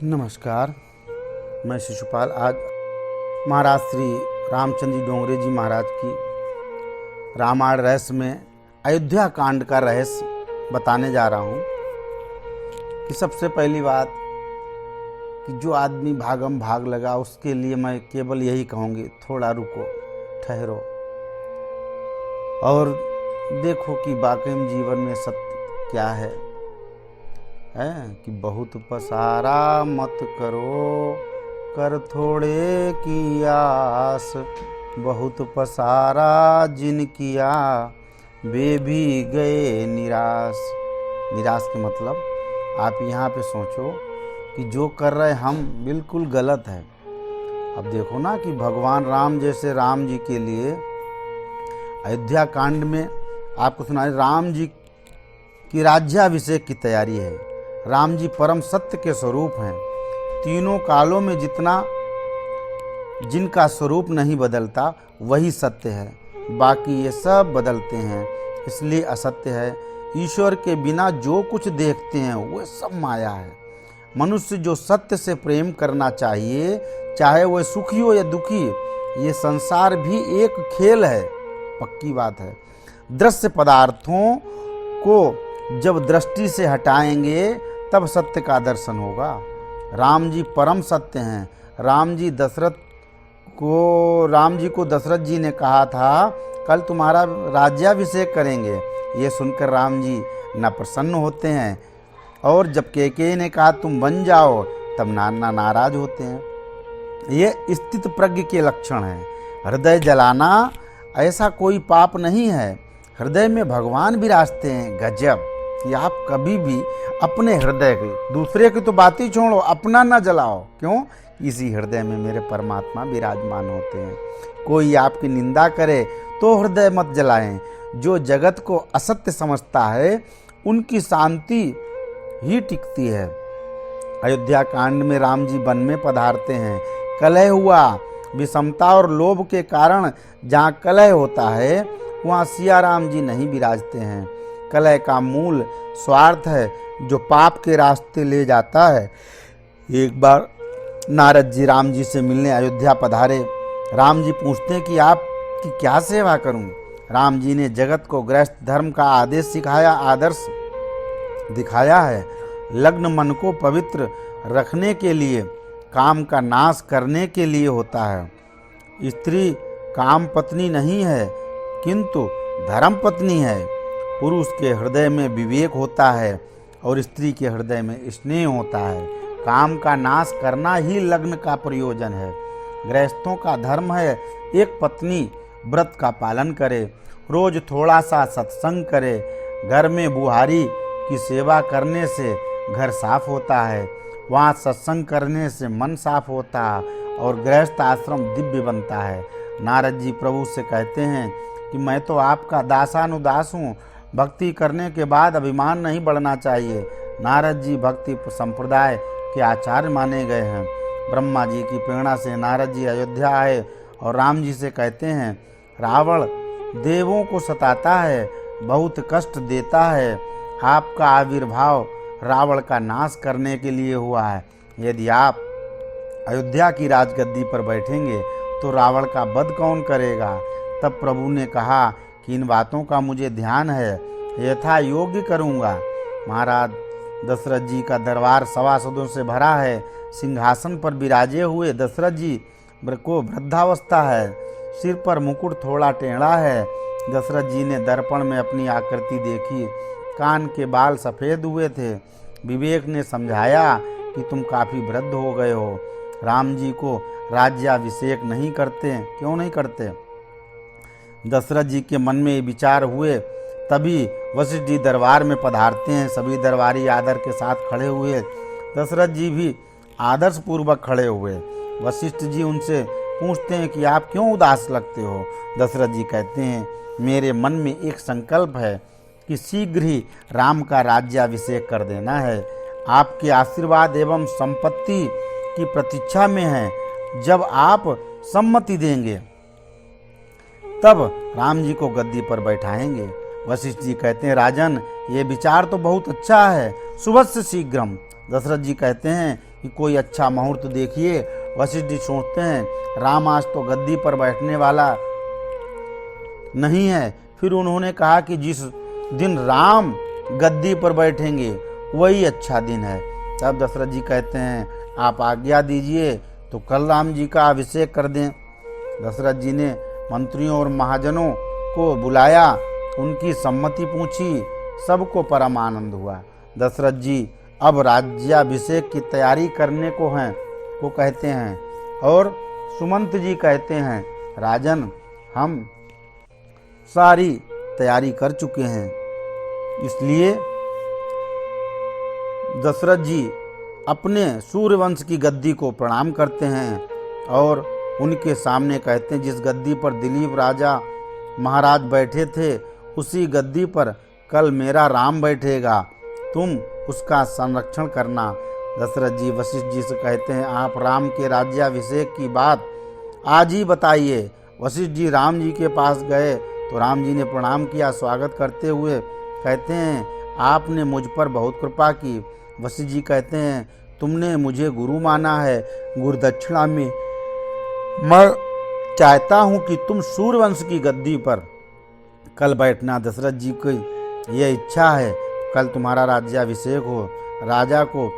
नमस्कार, मैं शिशुपाल आज महाराज श्री रामचंद्र जी डोंगरे जी महाराज की रामायण रहस्य में अयोध्या कांड का रहस्य बताने जा रहा हूँ। कि सबसे पहली बात कि जो आदमी भागम भाग लगा उसके लिए मैं केवल यही कहूँगी, थोड़ा रुको, ठहरो और देखो कि वाकई में जीवन में सत्य क्या है कि बहुत पसारा मत करो, कर थोड़े की आस, बहुत पसारा जिन किया वे भी गए निराश। निराश के मतलब आप यहाँ पे सोचो कि जो कर रहे हम बिल्कुल गलत है। अब देखो ना कि भगवान राम जैसे राम जी के लिए अयोध्या कांड में आपको सुना, राम जी की राज्याभिषेक की तैयारी है। राम जी परम सत्य के स्वरूप हैं। तीनों कालों में जिनका स्वरूप नहीं बदलता वही सत्य है, बाकी ये सब बदलते हैं, इसलिए असत्य है। ईश्वर के बिना जो कुछ देखते हैं वो सब माया है। मनुष्य जो सत्य से प्रेम करना चाहिए, चाहे वह सुखी हो या दुखी, ये संसार भी एक खेल है, पक्की बात है। दृश्य पदार्थों को जब दृष्टि से हटाएंगे तब सत्य का दर्शन होगा। राम जी परम सत्य हैं। राम जी को दशरथ जी ने कहा था कल तुम्हारा राज्याभिषेक करेंगे। ये सुनकर राम जी न प्रसन्न होते हैं, और जब कैकेयी ने कहा तुम बन जाओ तब नाराज होते हैं। ये स्थित प्रज्ञ के लक्षण हैं। हृदय जलाना ऐसा कोई पाप नहीं है। हृदय में भगवान विराजते हैं। गजब कि आप कभी भी अपने हृदय की, दूसरे की तो बात ही छोड़ो, अपना न जलाओ। क्यों? इसी हृदय में मेरे परमात्मा विराजमान होते हैं। कोई आपकी निंदा करे तो हृदय मत जलाएं। जो जगत को असत्य समझता है उनकी शांति ही टिकती है। अयोध्या कांड में राम जी वन में पधारते हैं। कलह हुआ। विषमता और लोभ के कारण जहाँ कलह होता है वहाँ सिया राम जी नहीं विराजते हैं। कलह का मूल स्वार्थ है जो पाप के रास्ते ले जाता है। एक बार नारद जी राम जी से मिलने अयोध्या पधारे। राम जी पूछते हैं कि आपकी क्या सेवा करूं। राम जी ने जगत को गृहस्थ धर्म का आदर्श दिखाया है। लग्न मन को पवित्र रखने के लिए, काम का नाश करने के लिए होता है। स्त्री काम पत्नी नहीं है किंतु धर्म पत्नी है। पुरुष के हृदय में विवेक होता है और स्त्री के हृदय में स्नेह होता है। काम का नाश करना ही लग्न का प्रयोजन है। गृहस्थों का धर्म है एक पत्नी व्रत का पालन करे, रोज थोड़ा सा सत्संग करे। घर में बुहारी की सेवा करने से घर साफ होता है, वहाँ सत्संग करने से मन साफ होता है और गृहस्थ आश्रम दिव्य बनता है। नारद जी प्रभु से कहते हैं कि मैं तो आपका दासानुदास हूँ, भक्ति करने के बाद अभिमान नहीं बढ़ना चाहिए। नारद जी भक्ति संप्रदाय के आचार्य माने गए हैं। ब्रह्मा जी की प्रेरणा से नारद जी अयोध्या आए और राम जी से कहते हैं रावण देवों को सताता है, बहुत कष्ट देता है। आपका आविर्भाव रावण का नाश करने के लिए हुआ है। यदि आप अयोध्या की राजगद्दी पर बैठेंगे तो रावण का वध कौन करेगा? तब प्रभु ने कहा कि इन बातों का मुझे ध्यान है, यथा योग्य करूँगा। महाराज दशरथ जी का दरबार सभासदों से भरा है। सिंहासन पर विराजे हुए दशरथ जी को वृद्धावस्था है। सिर पर मुकुट थोड़ा टेढ़ा है। दशरथ जी ने दर्पण में अपनी आकृति देखी। कान के बाल सफ़ेद हुए थे। विवेक ने समझाया कि तुम काफ़ी वृद्ध हो गए हो। राम जी को राज्याभिषेक नहीं करते। क्यों नहीं करते? दशरथ जी के मन में विचार हुए तभी वशिष्ठ जी दरबार में पधारते हैं। सभी दरबारी आदर के साथ खड़े हुए। दशरथ जी भी आदर्श पूर्वक खड़े हुए। वशिष्ठ जी उनसे पूछते हैं कि आप क्यों उदास लगते हो? दशरथ जी कहते हैं मेरे मन में एक संकल्प है कि शीघ्र ही राम का राज्याभिषेक कर देना है। आपके आशीर्वाद एवं संपत्ति की प्रतीक्षा में है। जब आप सम्मति देंगे तब राम जी को गद्दी पर बैठाएंगे। वशिष्ठ जी कहते हैं राजन ये विचार तो बहुत अच्छा है, सुबह से शीघ्रम। दशरथ जी कहते हैं कि कोई अच्छा मुहूर्त देखिए। वशिष्ठ जी सोचते हैं राम आज तो गद्दी पर बैठने वाला नहीं है। फिर उन्होंने कहा कि जिस दिन राम गद्दी पर बैठेंगे वही अच्छा दिन है। तब दशरथ जी कहते हैं आप आज्ञा दीजिए तो कल राम जी का अभिषेक कर दें। दशरथ जी ने मंत्रियों और महाजनों को बुलाया, उनकी सम्मति पूछी, सबको परम आनंद हुआ। दशरथ जी अब राज्याभिषेक की तैयारी करने को कहते हैं और सुमंत जी कहते हैं राजन हम सारी तैयारी कर चुके हैं। इसलिए दशरथ जी अपने सूर्यवंश की गद्दी को प्रणाम करते हैं और उनके सामने कहते हैं जिस गद्दी पर दिलीप राजा महाराज बैठे थे उसी गद्दी पर कल मेरा राम बैठेगा, तुम उसका संरक्षण करना। दशरथ जी वशिष्ठ जी से कहते हैं आप राम के राज्याभिषेक की बात आज ही बताइए। वशिष्ठ जी राम जी के पास गए तो राम जी ने प्रणाम किया, स्वागत करते हुए कहते हैं आपने मुझ पर बहुत कृपा की। वशिष्ठ जी कहते हैं तुमने मुझे गुरु माना है, गुरुदक्षिणा में मैं चाहता हूँ कि तुम सूर्यवंश की गद्दी पर कल बैठना। दशरथ जी की यह इच्छा है, कल तुम्हारा राज्याभिषेक हो। राजा को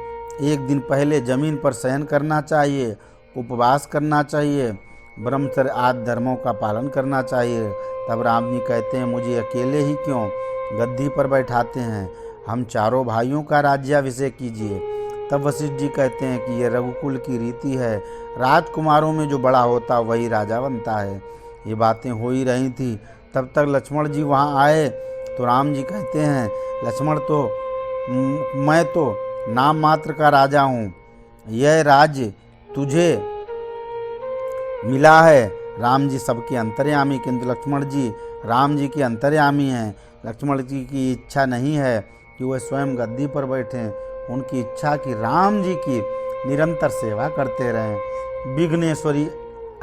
एक दिन पहले जमीन पर शयन करना चाहिए, उपवास करना चाहिए, ब्रह्मचर्य आदि धर्मों का पालन करना चाहिए। तब राम जी कहते हैं मुझे अकेले ही क्यों गद्दी पर बैठाते हैं, हम चारों भाइयों का राज्याभिषेक कीजिए। तब वशिष्ठ जी कहते हैं कि यह रघुकुल की रीति है, राजकुमारों में जो बड़ा होता वही राजा बनता है। ये बातें हो ही रही थी, तब तक लक्ष्मण जी वहाँ आए तो राम जी कहते हैं लक्ष्मण मैं तो नाम मात्र का राजा हूँ, यह राज्य तुझे मिला है। राम जी सबके अंतर्यामी, किंतु लक्ष्मण जी राम जी के अंतर्यामी हैं। लक्ष्मण जी की इच्छा नहीं है कि वह स्वयं गद्दी पर बैठें, उनकी इच्छा कि राम जी की निरंतर सेवा करते रहें। विघ्नेश्वरी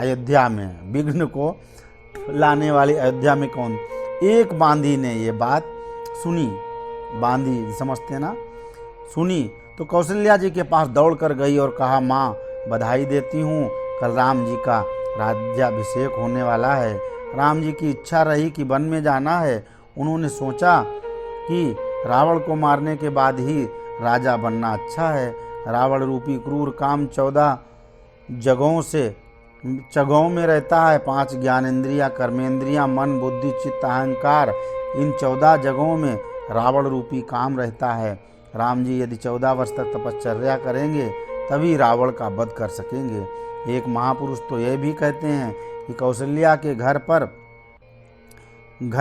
अयोध्या में, विघ्न को लाने वाली अयोध्या में कौन? एक बांधी ने ये बात सुनी, बांधी समझते ना, सुनी तो कौशल्या जी के पास दौड़ कर गई और कहा माँ बधाई देती हूँ, कल राम जी का राज्याभिषेक होने वाला है। राम जी की इच्छा रही कि वन में जाना है। उन्होंने सोचा कि रावण को मारने के बाद ही राजा बनना अच्छा है। रावण रूपी क्रूर काम 14 जगहों में रहता है। 5 ज्ञानेंद्रियां, कर्मेंद्रियां, मन, बुद्धि, चित्त, अहंकार, इन 14 जगहों में रावण रूपी काम रहता है। राम जी यदि 14 वर्ष तक तपश्चर्या करेंगे तभी रावण का वध कर सकेंगे। एक महापुरुष तो यह भी कहते हैं कि कौशल्या के घर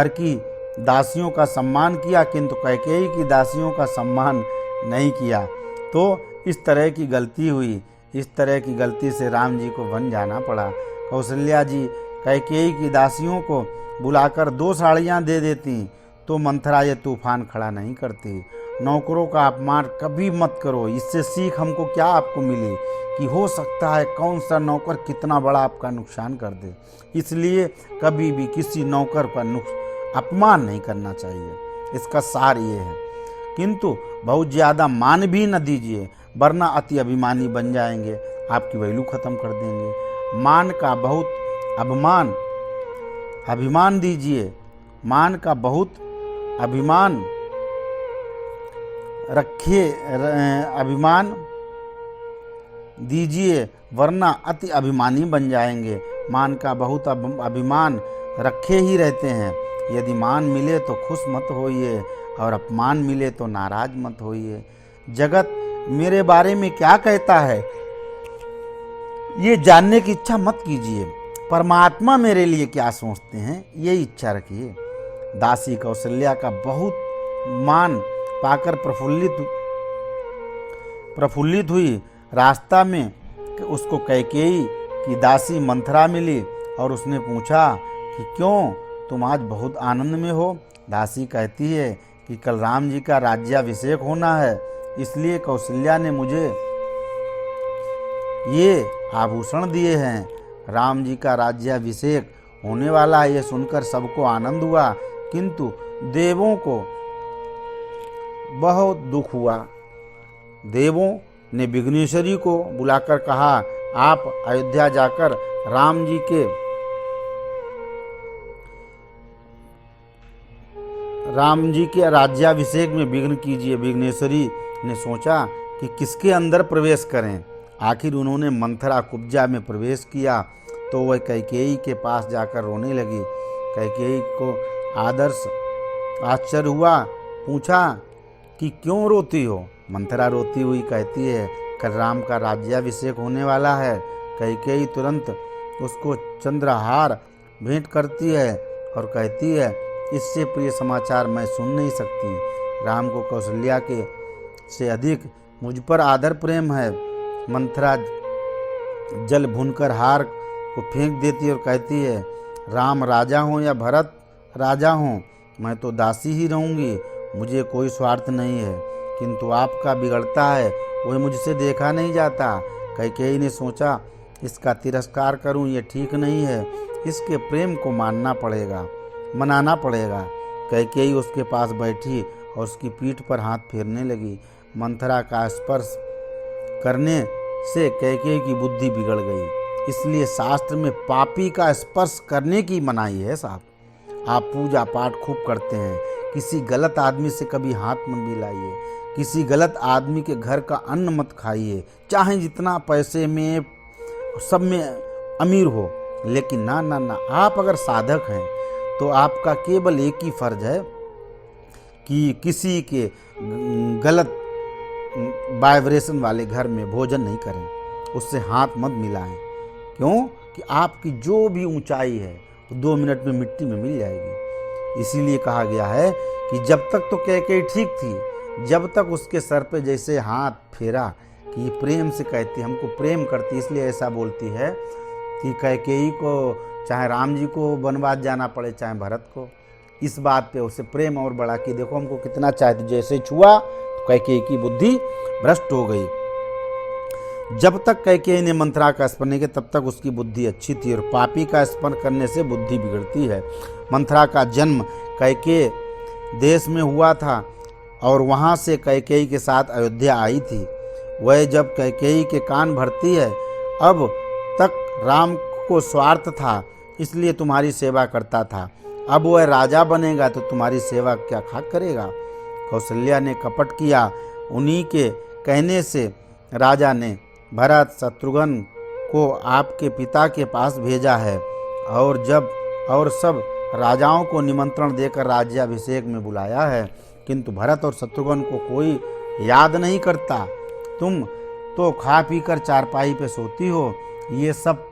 की दासियों का सम्मान किया किंतु कैकेयी की दासियों का सम्मान नहीं किया। तो इस तरह की गलती हुई। इस तरह की गलती से राम जी को वन जाना पड़ा। कौशल्या जी कैकेयी की दासियों को बुलाकर 2 साड़ियाँ दे देती तो मंथरा ये तूफान खड़ा नहीं करती। नौकरों का अपमान कभी मत करो। इससे सीख हमको क्या आपको मिली कि हो सकता है कौन सा नौकर कितना बड़ा आपका नुकसान कर दे। इसलिए कभी भी किसी नौकर पर अपमान नहीं करना चाहिए। इसका सार ये है। किंतु बहुत ज़्यादा मान भी न दीजिए, वरना अति अभिमानी बन जाएंगे, आपकी वैल्यू खत्म कर देंगे। मान का बहुत अभिमान दीजिए, मान का बहुत अभिमान रखिए, अभिमान दीजिए वरना अति अभिमानी बन जाएंगे। मान का बहुत अभिमान रखे ही रहते हैं। यदि मान मिले तो खुश मत होइए और अपमान मिले तो नाराज मत होइए। जगत मेरे बारे में क्या कहता है ये जानने की इच्छा मत कीजिए। परमात्मा मेरे लिए क्या सोचते हैं ये इच्छा रखिए। दासी कौशल्या का बहुत मान पाकर प्रफुल्लित हुई। रास्ता में उसको कैकेयी की दासी मंथरा मिली और उसने पूछा कि क्यों तुम आज बहुत आनंद में हो। दासी कहती है कि कल राम जी का राज्याभिषेक होना है, इसलिए कौशल्या ने मुझे ये आभूषण दिए हैं। राम जी का राज्याभिषेक होने वाला है, ये सुनकर सबको आनंद हुआ, किंतु देवों को बहुत दुख हुआ। देवों ने विघ्नेश्वरी को बुलाकर कहा, आप अयोध्या जाकर राम जी के राज्याभिषेक में विघ्न कीजिए। विघ्नेश्वरी ने सोचा कि किसके अंदर प्रवेश करें। आखिर उन्होंने मंथरा कुब्जा में प्रवेश किया तो वह कैकेयी के पास जाकर रोने लगी। कैकेयी को आश्चर्य हुआ, पूछा कि क्यों रोती हो। मंथरा रोती हुई कहती है, कल राम का राज्याभिषेक होने वाला है। कैकेयी तुरंत उसको चंद्रहार भेंट करती है और कहती है, इससे प्रिय समाचार मैं सुन नहीं सकती। राम को कौशल्या के से अधिक मुझ पर आदर प्रेम है। मंथरा जल भूनकर हार को फेंक देती है और कहती है, राम राजा हो या भरत राजा हो, मैं तो दासी ही रहूंगी। मुझे कोई स्वार्थ नहीं है, किंतु आपका बिगड़ता है वह मुझसे देखा नहीं जाता। कैकेयी ने सोचा, इसका तिरस्कार करूं ये ठीक नहीं है, इसके प्रेम को मनाना पड़ेगा। कैकेयी उसके पास बैठी और उसकी पीठ पर हाथ फेरने लगी। मंथरा का स्पर्श करने से कैकेयी की बुद्धि बिगड़ गई, इसलिए शास्त्र में पापी का स्पर्श करने की मनाही है। साहब, आप पूजा पाठ खूब करते हैं, किसी गलत आदमी से कभी हाथ मत मिलाइए, किसी गलत आदमी के घर का अन्न मत खाइए, चाहे जितना पैसे में सब में अमीर हो, लेकिन ना ना ना, आप अगर साधक हैं तो आपका केवल एक ही फर्ज है कि किसी के गलत वाइब्रेशन वाले घर में भोजन नहीं करें, उससे हाथ मत मिलाएं। क्यों कि आपकी जो भी ऊंचाई है 2 मिनट में मिट्टी में मिल जाएगी। इसीलिए कहा गया है कि जब तक तो कैकेयी ठीक थी, जब तक उसके सर पे जैसे हाथ फेरा कि ये प्रेम से कहती, हमको प्रेम करती, इसलिए ऐसा बोलती है कि कैकेयी को चाहे राम जी को वनवास जाना पड़े चाहे भरत को, इस बात पे उसे प्रेम और बढ़ा कि देखो हमको कितना चाहती। जैसे छुआ तो कैकेयी की बुद्धि भ्रष्ट हो गई। जब तक कैकेयी ने मंथरा का स्मरण नहीं किया तब तक उसकी बुद्धि अच्छी थी, और पापी का स्मरण करने से बुद्धि बिगड़ती है। मंथरा का जन्म कैकेयी देश में हुआ था और वहाँ से कैकेयी के साथ अयोध्या आई थी। वह जब कैकेयी के कान भरती है, अब तक राम को स्वार्थ था इसलिए तुम्हारी सेवा करता था, अब वह राजा बनेगा तो तुम्हारी सेवा क्या खाक करेगा। कौशल्या ने कपट किया। उन्हीं के कहने से राजा ने भरत शत्रुघ्न को आपके पिता के पास भेजा है और सब राजाओं को निमंत्रण देकर राज्याभिषेक में बुलाया है, किंतु भरत और शत्रुघ्न को कोई याद नहीं करता। तुम तो खा पी कर चारपाई पे सोती हो। ये सब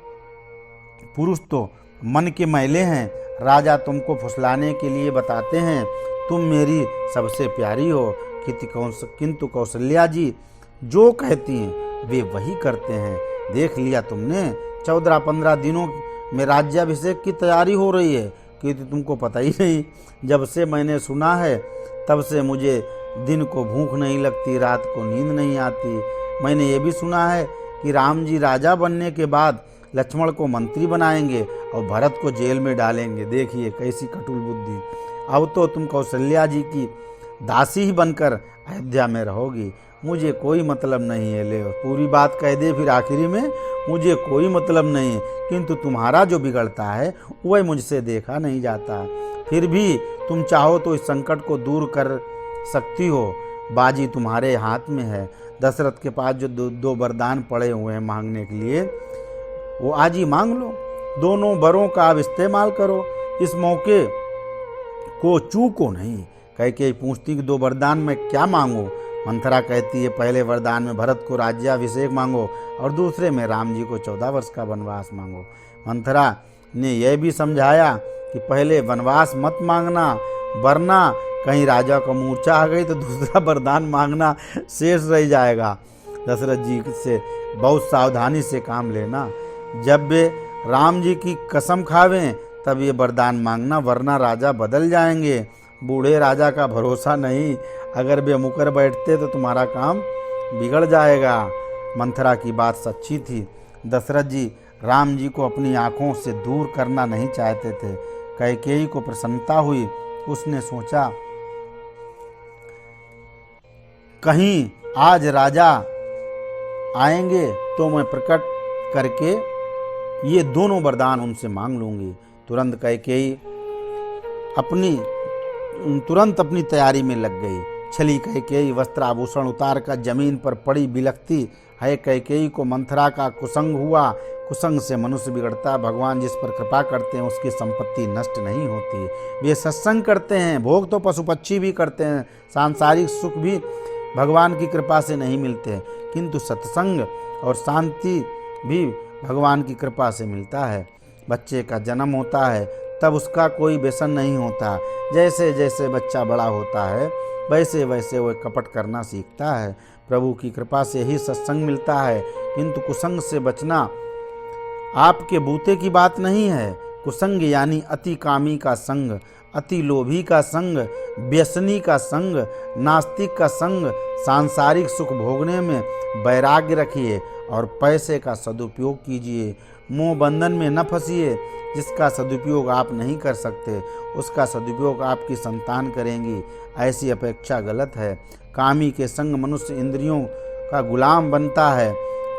पुरुष तो मन के मैले हैं। राजा तुमको फुसलाने के लिए बताते हैं तुम मेरी सबसे प्यारी हो, किंतु कौशल्या जी जो कहती हैं वे वही करते हैं। देख लिया तुमने, 14-15 दिनों में राज्याभिषेक की तैयारी हो रही है कि तुमको पता ही नहीं। जब से मैंने सुना है तब से मुझे दिन को भूख नहीं लगती, रात को नींद नहीं आती। मैंने ये भी सुना है कि राम जी राजा बनने के बाद लक्ष्मण को मंत्री बनाएंगे और भरत को जेल में डालेंगे। देखिए कैसी कटुल बुद्धि। अब तो तुम कौशल्या जी की दासी ही बनकर अयोध्या में रहोगी। मुझे कोई मतलब नहीं है। ले पूरी बात कह दे फिर आखिरी में, मुझे कोई मतलब नहीं है, किंतु तुम्हारा जो बिगड़ता है वह मुझसे देखा नहीं जाता। फिर भी तुम चाहो तो इस संकट को दूर कर सकती हो। बाजी तुम्हारे हाथ में है। दशरथ के पास जो दो वरदान पड़े हुए हैं मांगने के लिए, वो आज ही मांग लो। दोनों वरों का अब इस्तेमाल करो, इस मौके को चूको नहीं। कैकेयी पूछती कि 2 वरदान में क्या मांगो। मंथरा कहती है पहले वरदान में भरत को राज्याभिषेक मांगो और दूसरे में राम जी को 14 वर्ष का वनवास मांगो। मंथरा ने यह भी समझाया कि पहले वनवास मत मांगना, वरना कहीं राजा को मूर्छा आ गई तो दूसरा वरदान मांगना शेष रह जाएगा। दशरथ जी से बहुत सावधानी से काम लेना। जब वे राम जी की कसम खावें तब ये वरदान मांगना, वरना राजा बदल जाएंगे। बूढ़े राजा का भरोसा नहीं, अगर वे मुकर बैठते तो तुम्हारा काम बिगड़ जाएगा। मंथरा की बात सच्ची थी। दशरथ जी राम जी को अपनी आंखों से दूर करना नहीं चाहते थे। कैकेयी को प्रसन्नता हुई। उसने सोचा कहीं आज राजा आएंगे तो मैं प्रकट करके ये दोनों वरदान उनसे मांग लूँगी। तुरंत अपनी तैयारी में लग गई। छली कैकेयी वस्त्र आभूषण उतार कर जमीन पर पड़ी बिलखती है। कैकेयी को मंथरा का कुसंग हुआ। कुसंग से मनुष्य बिगड़ता। भगवान जिस पर कृपा करते हैं उसकी संपत्ति नष्ट नहीं होती। वे सत्संग करते हैं। भोग तो पशु पक्षी भी करते हैं। सांसारिक सुख भी भगवान की कृपा से नहीं मिलते, किंतु सत्संग और शांति भी भगवान की कृपा से मिलता है। बच्चे का जन्म होता है तब उसका कोई व्यसन नहीं होता। जैसे जैसे बच्चा बड़ा होता है वैसे वैसे वह कपट करना सीखता है। प्रभु की कृपा से ही सत्संग मिलता है, किंतु कुसंग से बचना आपके बूते की बात नहीं है। कुसंग यानी अति कामी का संग, अति लोभी का संग, व्यसनी का संग, नास्तिक का संग। सांसारिक सुख भोगने में वैराग्य रखिए और पैसे का सदुपयोग कीजिए। मोह बंधन में न फंसिए। जिसका सदुपयोग आप नहीं कर सकते उसका सदुपयोग आपकी संतान करेंगी, ऐसी अपेक्षा गलत है। कामी के संग मनुष्य इंद्रियों का गुलाम बनता है।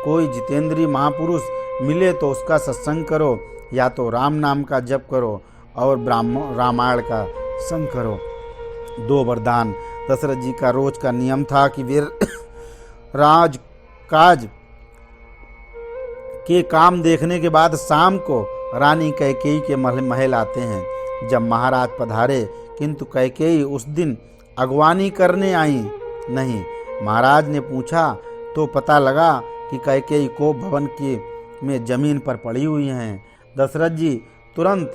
कोई जितेंद्रीय महापुरुष मिले तो उसका सत्संग करो, या तो राम नाम का जप करो और रामायण का संग करो। 2 वरदान। दशरथ जी का रोज का नियम था कि वे राजकाज के काम देखने के बाद शाम को रानी कैकेयी के महल आते हैं। जब महाराज पधारे, किंतु कैकेयी उस दिन अगवानी करने आई नहीं। महाराज ने पूछा तो पता लगा कि कैकेयी को भवन में जमीन पर पड़ी हुई हैं। दशरथ जी तुरंत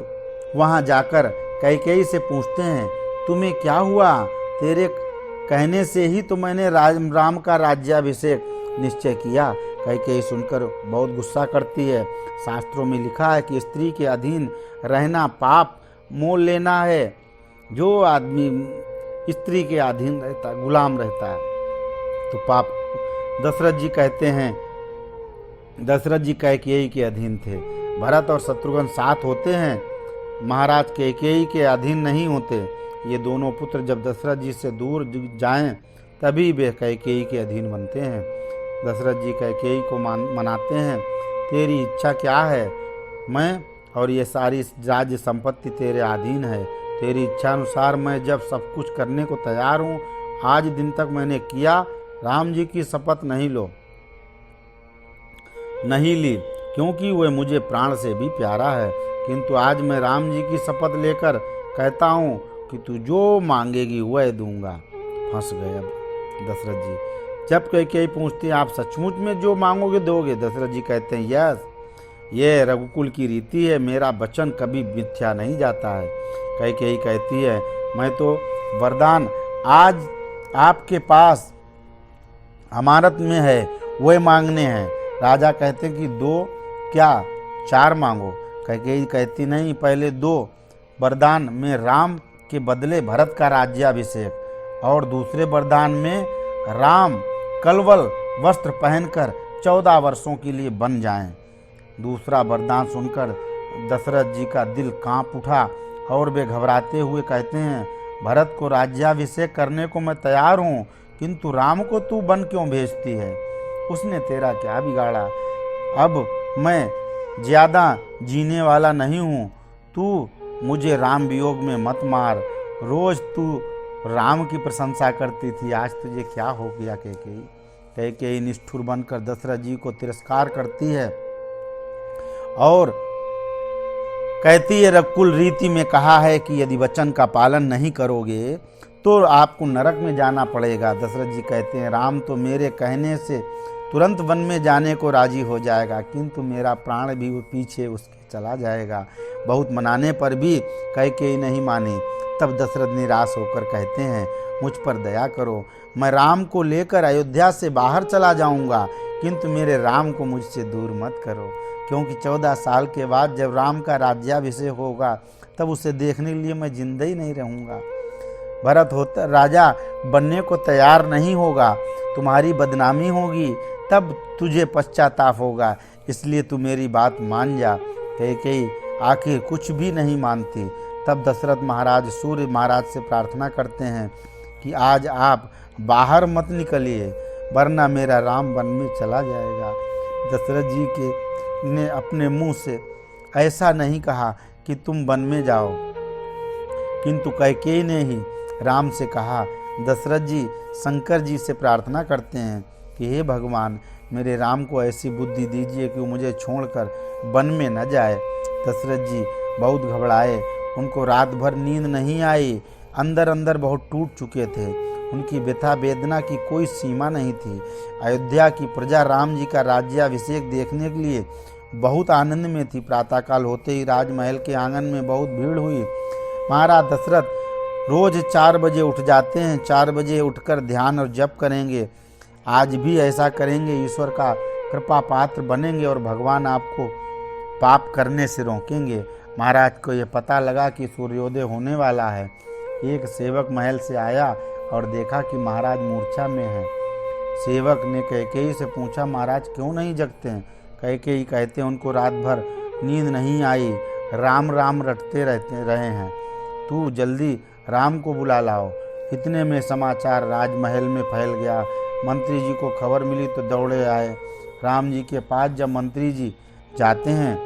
वहां जाकर कैकेयी से पूछते हैं, तुम्हें क्या हुआ? तेरे कहने से ही तो मैंने राम का राज्याभिषेक निश्चय किया। कैकेयी सुनकर बहुत गुस्सा करती है। शास्त्रों में लिखा है कि स्त्री के अधीन रहना पाप मोल लेना है। जो आदमी स्त्री के अधीन रहता, गुलाम रहता है, तो पाप। दशरथ जी कैकेयी के अधीन थे। भरत और शत्रुघ्न साथ होते हैं, महाराज कैकेयी के अधीन नहीं होते। ये दोनों पुत्र जब दशरथ जी से दूर जाएं तभी वे कैकेयी के अधीन बनते हैं। दशरथ जी कैकेयी को मनाते हैं, तेरी इच्छा क्या है? मैं और ये सारी राज्य संपत्ति तेरे अधीन है। तेरी इच्छा अनुसार मैं जब सब कुछ करने को तैयार हूँ। आज दिन तक मैंने किया, राम जी की शपथ नहीं ली, क्योंकि वह मुझे प्राण से भी प्यारा है। किंतु आज मैं राम जी की शपथ लेकर कहता हूँ कि तू जो मांगेगी वह दूंगा। फंस गए अब दशरथ जी। जब कैकेयी पूछती, आप सचमुच में जो मांगोगे दोगे? दशरथ जी कहते हैं, यस, ये रघुकुल की रीति है, मेरा वचन कभी मिथ्या नहीं जाता है। कैकेयी कहती है, मैं तो वरदान आज आपके पास अमानत में है वह मांगने हैं। राजा कहते हैं कि 2 क्या 4 मांगो। कैकेयी कहती नहीं, पहले 2 वरदान में राम के बदले भरत का राज्याभिषेक, और दूसरे वरदान में राम कलवल वस्त्र पहनकर 14 वर्षों के लिए बन जाएं। दूसरा वरदान सुनकर दशरथ जी का दिल कांप उठा और वे घबराते हुए कहते हैं, भरत को राज्याभिषेक करने को मैं तैयार हूँ, किंतु राम को तू बन क्यों भेजती है? उसने तेरा क्या बिगाड़ा? अब मैं ज्यादा जीने वाला नहीं हूँ। तू मुझे राम वियोग में मत मार। रोज तू राम की प्रशंसा करती थी, आज तुझे क्या हो गया? कैकेयी निष्ठुर बनकर दशरथ जी को तिरस्कार करती है और कहती है, रघुकुल रीति में कहा है कि यदि वचन का पालन नहीं करोगे तो आपको नरक में जाना पड़ेगा। दशरथ जी कहते हैं, राम तो मेरे कहने से तुरंत वन में जाने को राजी हो जाएगा, किंतु मेरा प्राण भी वो पीछे उसके चला जाएगा। बहुत मनाने पर भी कैकेयी नहीं मानी। तब दशरथ निराश होकर कहते हैं, मुझ पर दया करो, मैं राम को लेकर अयोध्या से बाहर चला जाऊंगा, किंतु मेरे राम को मुझसे दूर मत करो, क्योंकि 14 साल के बाद जब राम का राज्याभिषेक होगा तब उसे देखने के लिए मैं जिंदा ही नहीं रहूँगा। भरत होता राजा बनने को तैयार नहीं होगा, तुम्हारी बदनामी होगी, तब तुझे पश्चाताप होगा, इसलिए तू मेरी बात मान जा। कैकेयी आखिर कुछ भी नहीं मानती। तब दशरथ महाराज सूर्य महाराज से प्रार्थना करते हैं कि आज आप बाहर मत निकलिए, वरना मेरा राम वन में चला जाएगा। दशरथ जी ने अपने मुंह से ऐसा नहीं कहा कि तुम वन में जाओ, किंतु कैकेयी ने ही राम से कहा। दशरथ जी शंकर जी से प्रार्थना करते हैं कि हे भगवान, मेरे राम को ऐसी बुद्धि दीजिए कि वो मुझे छोड़कर वन में न जाए। दशरथ जी बहुत घबराए, उनको रात भर नींद नहीं आई, अंदर अंदर बहुत टूट चुके थे। उनकी व्यथा वेदना की कोई सीमा नहीं थी। अयोध्या की प्रजा राम जी का राज्याभिषेक देखने के लिए बहुत आनंद में थी। प्रातःकाल होते ही राजमहल के आंगन में बहुत भीड़ हुई। महाराज दशरथ रोज 4 बजे उठ जाते हैं। 4 बजे उठकर ध्यान और जप करेंगे। आज भी ऐसा करेंगे, ईश्वर का कृपा पात्र बनेंगे और भगवान आपको पाप करने से रोकेंगे। महाराज को यह पता लगा कि सूर्योदय होने वाला है। एक सेवक महल से आया और देखा कि महाराज मूर्छा में हैं। सेवक ने कैकेयी से पूछा, महाराज क्यों नहीं जगते हैं? कैकेयी कहते हैं, उनको रात भर नींद नहीं आई, राम राम रटते रहे हैं। तू जल्दी राम को बुला लाओ। इतने में समाचार राजमहल में फैल गया। मंत्री जी को खबर मिली तो दौड़े आए। राम जी के पास जब मंत्री जी जाते हैं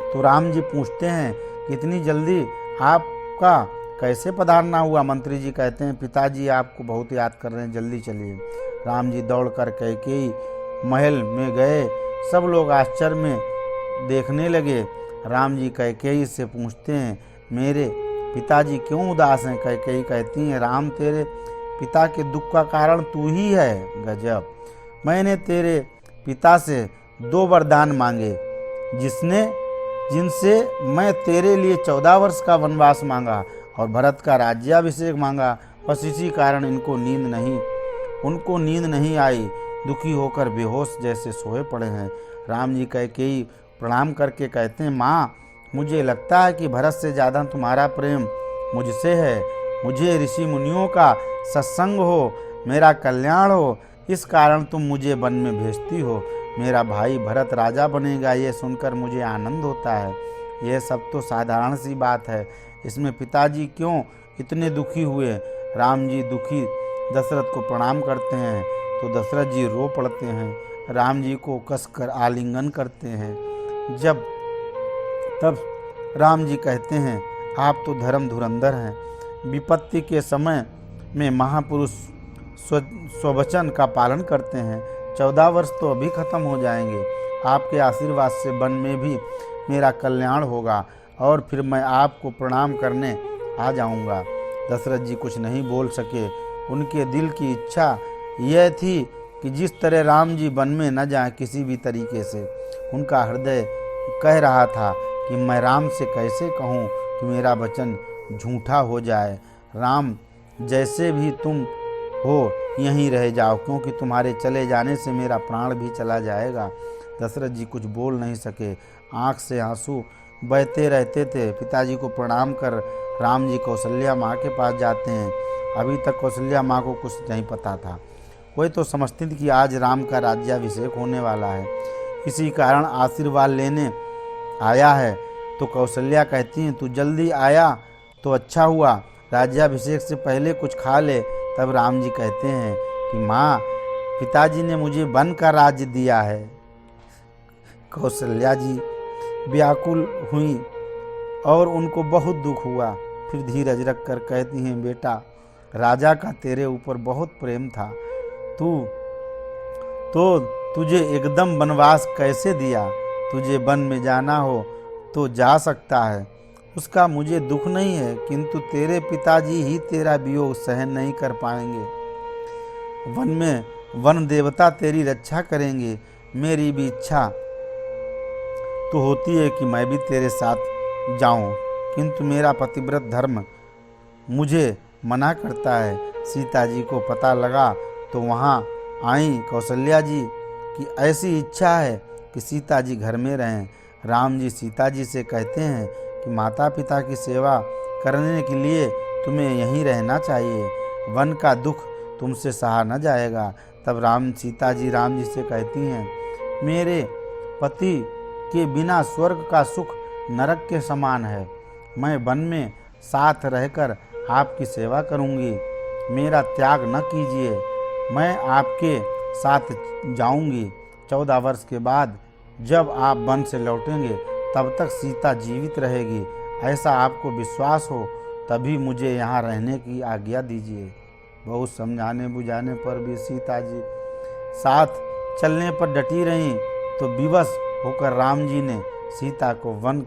तो राम जी पूछते हैं कि इतनी जल्दी आपका कैसे पधारना हुआ? मंत्री जी कहते हैं, पिताजी आपको बहुत याद कर रहे हैं, जल्दी चलिए। राम जी दौड़कर कैकेयी महल में गए। सब लोग आश्चर्य में देखने लगे। राम जी कैकेयी से पूछते हैं, मेरे पिताजी क्यों उदास हैं? कैकेयी कहती हैं, राम तेरे पिता के दुख का कारण तू ही है। गजब! मैंने तेरे पिता से 2 वरदान मांगे, जिनसे मैं तेरे लिए 14 वर्ष का वनवास मांगा और भरत का राज्याभिषेक मांगा। बस इसी कारण उनको नींद नहीं आई। दुखी होकर बेहोश जैसे सोए पड़े हैं। राम जी कैकेयी प्रणाम करके कहते हैं, माँ, मुझे लगता है कि भरत से ज़्यादा तुम्हारा प्रेम मुझसे है। मुझे ऋषि मुनियों का सत्संग हो, मेरा कल्याण हो, इस कारण तुम मुझे वन में भेजती हो। मेरा भाई भरत राजा बनेगा, ये सुनकर मुझे आनंद होता है। यह सब तो साधारण सी बात है, इसमें पिताजी क्यों इतने दुखी हुए? राम जी दुखी दशरथ को प्रणाम करते हैं तो दशरथ जी रो पड़ते हैं। राम जी को कसकर आलिंगन करते हैं। तब राम जी कहते हैं, आप तो धर्म धुरंधर हैं। विपत्ति के समय में महापुरुष स्ववचन का पालन करते हैं। 14 वर्ष तो अभी खत्म हो जाएंगे। आपके आशीर्वाद से वन में भी मेरा कल्याण होगा और फिर मैं आपको प्रणाम करने आ जाऊंगा। दशरथ जी कुछ नहीं बोल सके। उनके दिल की इच्छा यह थी कि जिस तरह राम जी वन में न जाएं किसी भी तरीके से। उनका हृदय कह रहा था कि मैं राम से कैसे कहूँ कि मेरा वचन झूठा हो जाए। राम, जैसे भी तुम हो यहीं रह जाओ, क्योंकि तुम्हारे चले जाने से मेरा प्राण भी चला जाएगा। दशरथ जी कुछ बोल नहीं सके। आँख से आंसू बहते रहते थे। पिताजी को प्रणाम कर राम जी कौशल्या माँ के पास जाते हैं। अभी तक कौशल्या माँ को कुछ नहीं पता था। वही तो समझती थी कि आज राम का राज्याभिषेक होने वाला है, इसी कारण आशीर्वाद लेने आया है। तो कौशल्या कहती हैं, तू जल्दी आया तो अच्छा हुआ, राज्याभिषेक से पहले कुछ खा ले। तब राम जी कहते हैं कि माँ, पिताजी ने मुझे वन का राज्य दिया है। कौशल्या जी व्याकुल हुई और उनको बहुत दुख हुआ। फिर धीरज रख कर कहती हैं, बेटा, राजा का तेरे ऊपर बहुत प्रेम था, तुझे एकदम वनवास कैसे दिया? तुझे वन में जाना हो तो जा सकता है, उसका मुझे दुख नहीं है, किंतु तेरे पिताजी ही तेरा वियोग सहन नहीं कर पाएंगे। वन में वन देवता तेरी रक्षा करेंगे। मेरी भी इच्छा तो होती है कि मैं भी तेरे साथ जाऊं, किंतु मेरा पतिव्रत धर्म मुझे मना करता है। सीता जी को पता लगा तो वहाँ आई कौशल्या जी की ऐसी इच्छा है कि सीता जी घर में रहें। राम जी सीता जी से कहते हैं कि माता पिता की सेवा करने के लिए तुम्हें यहीं रहना चाहिए, वन का दुख तुमसे सहा न जाएगा। तब सीता जी राम जी से कहती हैं, मेरे पति के बिना स्वर्ग का सुख नरक के समान है। मैं वन में साथ रहकर आपकी सेवा करूंगी, मेरा त्याग न कीजिए। मैं आपके साथ जाऊंगी। 14 वर्ष के बाद जब आप वन से लौटेंगे तब तक सीता जीवित रहेगी, ऐसा आपको विश्वास हो तभी मुझे यहाँ रहने की आज्ञा दीजिए। बहुत समझाने बुझाने पर भी सीता जी साथ चलने पर डटी रहीं, तो विवश होकर राम जी ने सीता को वन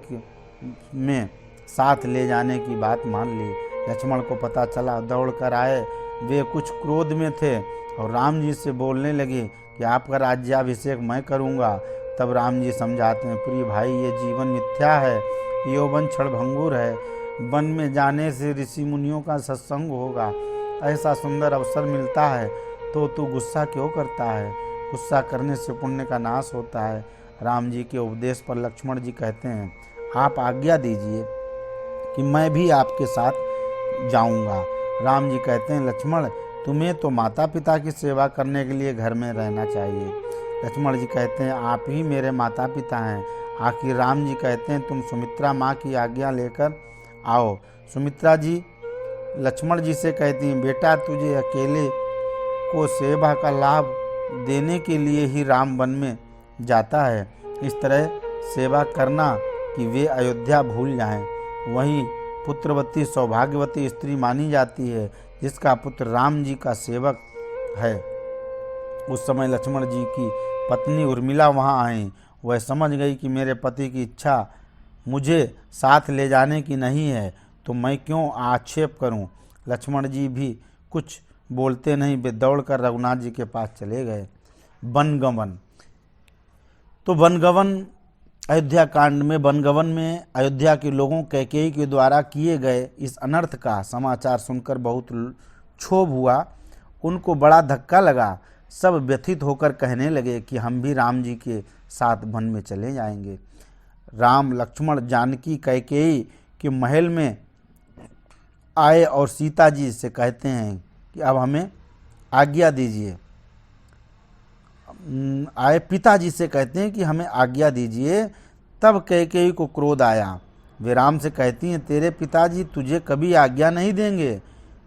में साथ ले जाने की बात मान ली। लक्ष्मण को पता चला, दौड़ कर आए। वे कुछ क्रोध में थे और राम जी से बोलने लगे कि आपका राज्याभिषेक मैं करूँगा। तब राम जी समझाते हैं, प्रिय भाई, ये जीवन मिथ्या है, यौवन क्षणभंगुर है। वन में जाने से ऋषि मुनियों का सत्संग होगा, ऐसा सुंदर अवसर मिलता है तो तू गुस्सा क्यों करता है? गुस्सा करने से पुण्य का नाश होता है। राम जी के उपदेश पर लक्ष्मण जी कहते हैं, आप आज्ञा दीजिए कि मैं भी आपके साथ जाऊंगा। राम जी कहते हैं, लक्ष्मण, तुम्हें तो माता पिता की सेवा करने के लिए घर में रहना चाहिए। लक्ष्मण जी कहते हैं, आप ही मेरे माता पिता हैं। आखिर राम जी कहते हैं, तुम सुमित्रा माँ की आज्ञा लेकर आओ। सुमित्रा जी लक्ष्मण जी से कहती हैं, बेटा, तुझे अकेले को सेवा का लाभ देने के लिए ही राम वन में जाता है। इस तरह सेवा करना कि वे अयोध्या भूल जाएं। वहीं पुत्रवती सौभाग्यवती स्त्री मानी जाती है जिसका पुत्र राम जी का सेवक है। उस समय लक्ष्मण जी की पत्नी उर्मिला वहां आई। वह समझ गई कि मेरे पति की इच्छा मुझे साथ ले जाने की नहीं है, तो मैं क्यों आक्षेप करूं। लक्ष्मण जी भी कुछ बोलते नहीं, वे दौड़कर रघुनाथ जी के पास चले गए। वनगमन। तो वनगमन अयोध्या कांड में वनगमन में अयोध्या के लोगों कैकेयी के द्वारा किए गए इस अनर्थ का समाचार सुनकर बहुत क्षोभ हुआ। उनको बड़ा धक्का लगा। सब व्यथित होकर कहने लगे कि हम भी राम जी के साथ वन में चले जाएंगे। राम, लक्ष्मण, जानकी कैकेयी के महल में आए और सीता जी से कहते हैं कि अब हमें आज्ञा दीजिए। आए पिताजी से कहते हैं कि हमें आज्ञा दीजिए। तब कैकेयी को क्रोध आया। वे राम से कहती हैं, तेरे पिताजी तुझे कभी आज्ञा नहीं देंगे,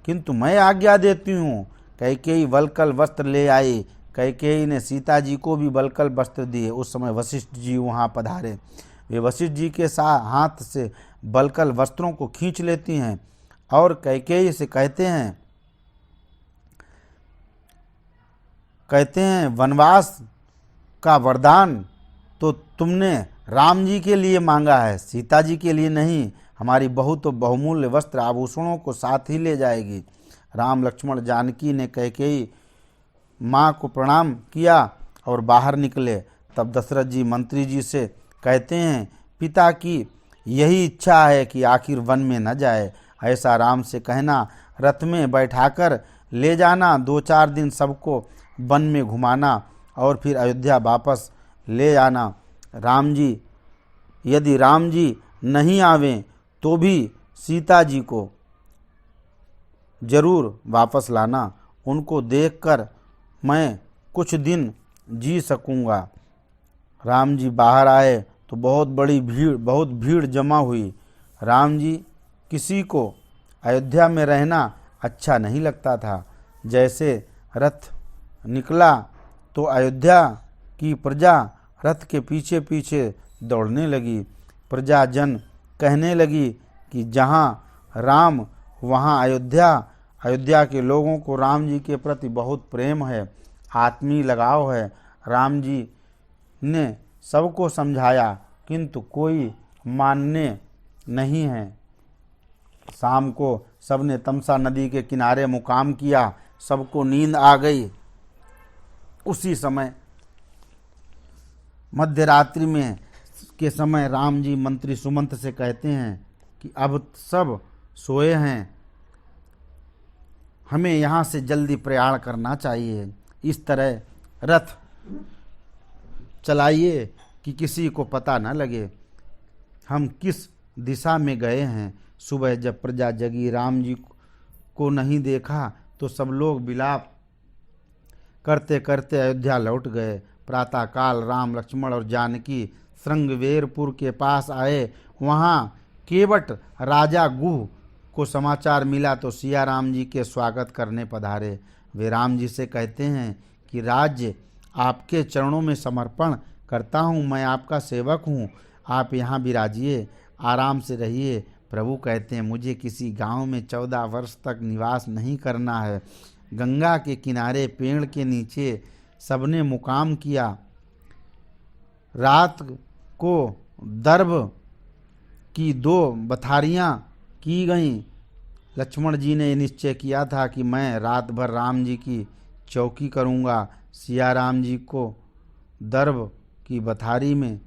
किंतु मैं आज्ञा देती हूँ। कैकेयी वल्कल वस्त्र ले आई। कैकेयी ने सीता जी को भी वल्कल वस्त्र दिए। उस समय वशिष्ठ जी वहाँ पधारे। वे वशिष्ठ जी के हाथ से वल्कल वस्त्रों को खींच लेती हैं और कैकेयी से कहते हैं वनवास का वरदान तो तुमने राम जी के लिए मांगा है, सीता जी के लिए नहीं। हमारी बहू तो बहुमूल्य वस्त्र आभूषणों को साथ ही ले जाएगी। राम, लक्ष्मण, जानकी ने कैकेयी माँ को प्रणाम किया और बाहर निकले। तब दशरथ जी मंत्री जी से कहते हैं, पिता की यही इच्छा है कि आखिर वन में न जाए। ऐसा राम से कहना, रथ में बैठाकर ले जाना, 2-4 दिन सबको वन में घुमाना और फिर अयोध्या वापस ले आना। यदि राम जी नहीं आवें तो भी सीता जी को जरूर वापस लाना। उनको देखकर मैं कुछ दिन जी सकूँगा। राम जी बाहर आए तो बहुत भीड़ जमा हुई। राम जी किसी को अयोध्या में रहना अच्छा नहीं लगता था। जैसे रथ निकला तो अयोध्या की प्रजा रथ के पीछे पीछे दौड़ने लगी। प्रजा जन कहने लगी कि जहाँ राम वहाँ अयोध्या। अयोध्या के लोगों को राम जी के प्रति बहुत प्रेम है, आत्मीय लगाव है। राम जी ने सबको समझाया किंतु कोई मानने नहीं है। शाम को सबने तमसा नदी के किनारे मुकाम किया। सबको नींद आ गई। उसी समय मध्यरात्रि में के समय राम जी मंत्री सुमंत से कहते हैं कि अब सब सोए हैं, हमें यहाँ से जल्दी प्रयाण करना चाहिए। इस तरह रथ चलाइए कि किसी को पता न लगे हम किस दिशा में गए हैं। सुबह जब प्रजा जगी, राम जी को नहीं देखा तो सब लोग विलाप करते करते अयोध्या लौट गए। प्रातःकाल राम, लक्ष्मण और जानकी श्रृंगवेरपुर के पास आए। वहाँ केवट राजा गुह को समाचार मिला तो सिया राम जी के स्वागत करने पधारे। वे राम जी से कहते हैं कि राज्य आपके चरणों में समर्पण करता हूँ। मैं आपका सेवक हूँ, आप यहाँ विराजिए, आराम से रहिए। प्रभु कहते हैं, मुझे किसी गांव में 14 वर्ष तक निवास नहीं करना है। गंगा के किनारे पेड़ के नीचे सबने मुकाम किया। रात को दर्भ की 2 बथारियां की गईं। लक्ष्मण जी ने निश्चय किया था कि मैं रात भर राम जी की चौकी करूंगा। सिया राम जी को दर्भ की बथारी में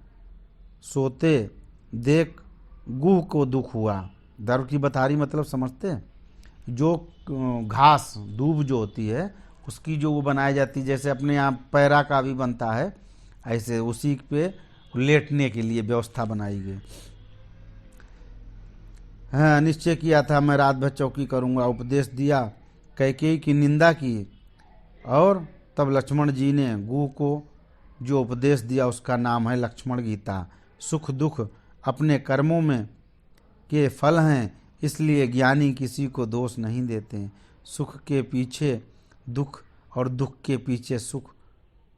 सोते देख गुह को दुख हुआ। दर्भ की बथारी मतलब समझते हैं? जो घास दूब जो होती है उसकी जो वो बनाई जाती है, जैसे अपने यहाँ पैरा का भी बनता है, ऐसे उसी पे लेटने के लिए व्यवस्था बनाई गई। हाँ, निश्चय किया था मैं रात भर चौकी करूँगा। उपदेश दिया, कैकेयी की निंदा की, और तब लक्ष्मण जी ने गुह को जो उपदेश दिया उसका नाम है लक्ष्मण गीता। सुख दुख अपने कर्मों में के फल हैं, इसलिए ज्ञानी किसी को दोष नहीं देते। सुख के पीछे दुख और दुख के पीछे सुख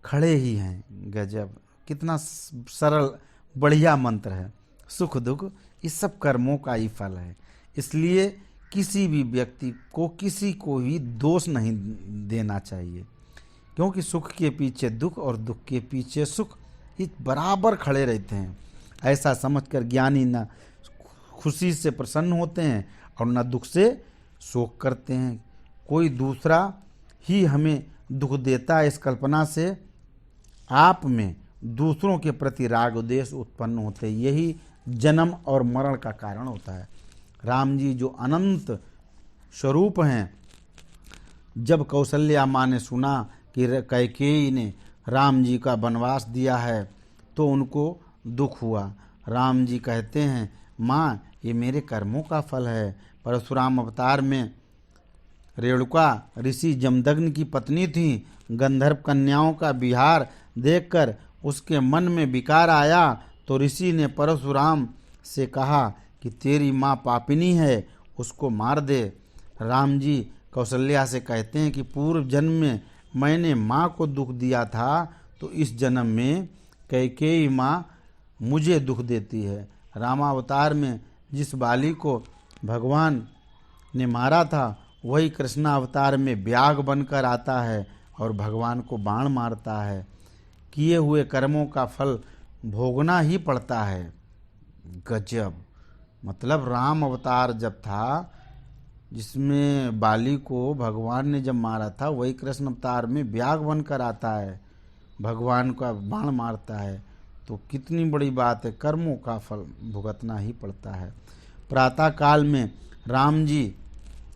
खड़े ही हैं। गजब, कितना सरल बढ़िया मंत्र है। सुख दुख इस सब कर्मों का ही फल है, इसलिए किसी भी व्यक्ति को किसी को भी दोष नहीं देना चाहिए, क्योंकि सुख के पीछे दुख और दुख के पीछे सुख ये बराबर खड़े रहते हैं। ऐसा समझकर ज्ञानी न खुशी से प्रसन्न होते हैं और न दुख से शोक करते हैं। कोई दूसरा ही हमें दुख देता है, इस कल्पना से आप में दूसरों के प्रति राग द्वेष उत्पन्न होते हैं। यही जन्म और मरण का कारण होता है। राम जी जो अनंत स्वरूप हैं, जब कौशल्या माँ ने सुना कि कैकेयी ने राम जी का वनवास दिया है तो उनको दुख हुआ। राम जी कहते हैं, माँ ये मेरे कर्मों का फल है। परशुराम अवतार में रेणुका ऋषि जमदग्नि की पत्नी थी। गंधर्व कन्याओं का विहार देखकर उसके मन में विकार आया तो ऋषि ने परशुराम से कहा कि तेरी माँ पापिनी है, उसको मार दे। राम जी कौशल्या से कहते हैं कि पूर्व जन्म में मैंने माँ को दुख दिया था, तो इस जन्म में कैकेयी माँ मुझे दुख देती है। रामावतार में जिस बाली को भगवान ने मारा था वही कृष्णावतार में व्याघ बनकर आता है और भगवान को बाण मारता है। किए हुए कर्मों का फल भोगना ही पड़ता है। गजब, मतलब राम अवतार जब था जिसमें बाली को भगवान ने जब मारा था, वही कृष्ण अवतार में व्याघ बनकर आता है, भगवान का बाण मारता है। तो कितनी बड़ी बात है, कर्मों का फल भुगतना ही पड़ता है। प्रातः काल में राम जी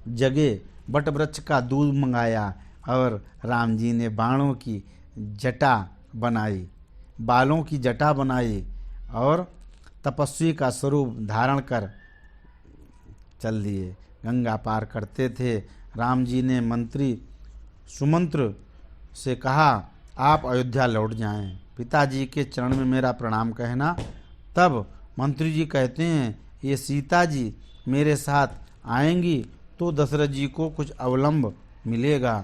जगे, बट वृक्ष का दूध मंगाया और राम जी ने बाणों की जटा बनाई, बालों की जटा बनाई और तपस्वी का स्वरूप धारण कर चल दिए। गंगा पार करते थे। राम जी ने मंत्री सुमंत्र से कहा, आप अयोध्या लौट जाएं, पिताजी के चरण में मेरा प्रणाम कहना। तब मंत्री जी कहते हैं, ये सीता जी मेरे साथ आएंगी तो दशरथ जी को कुछ अवलंब मिलेगा।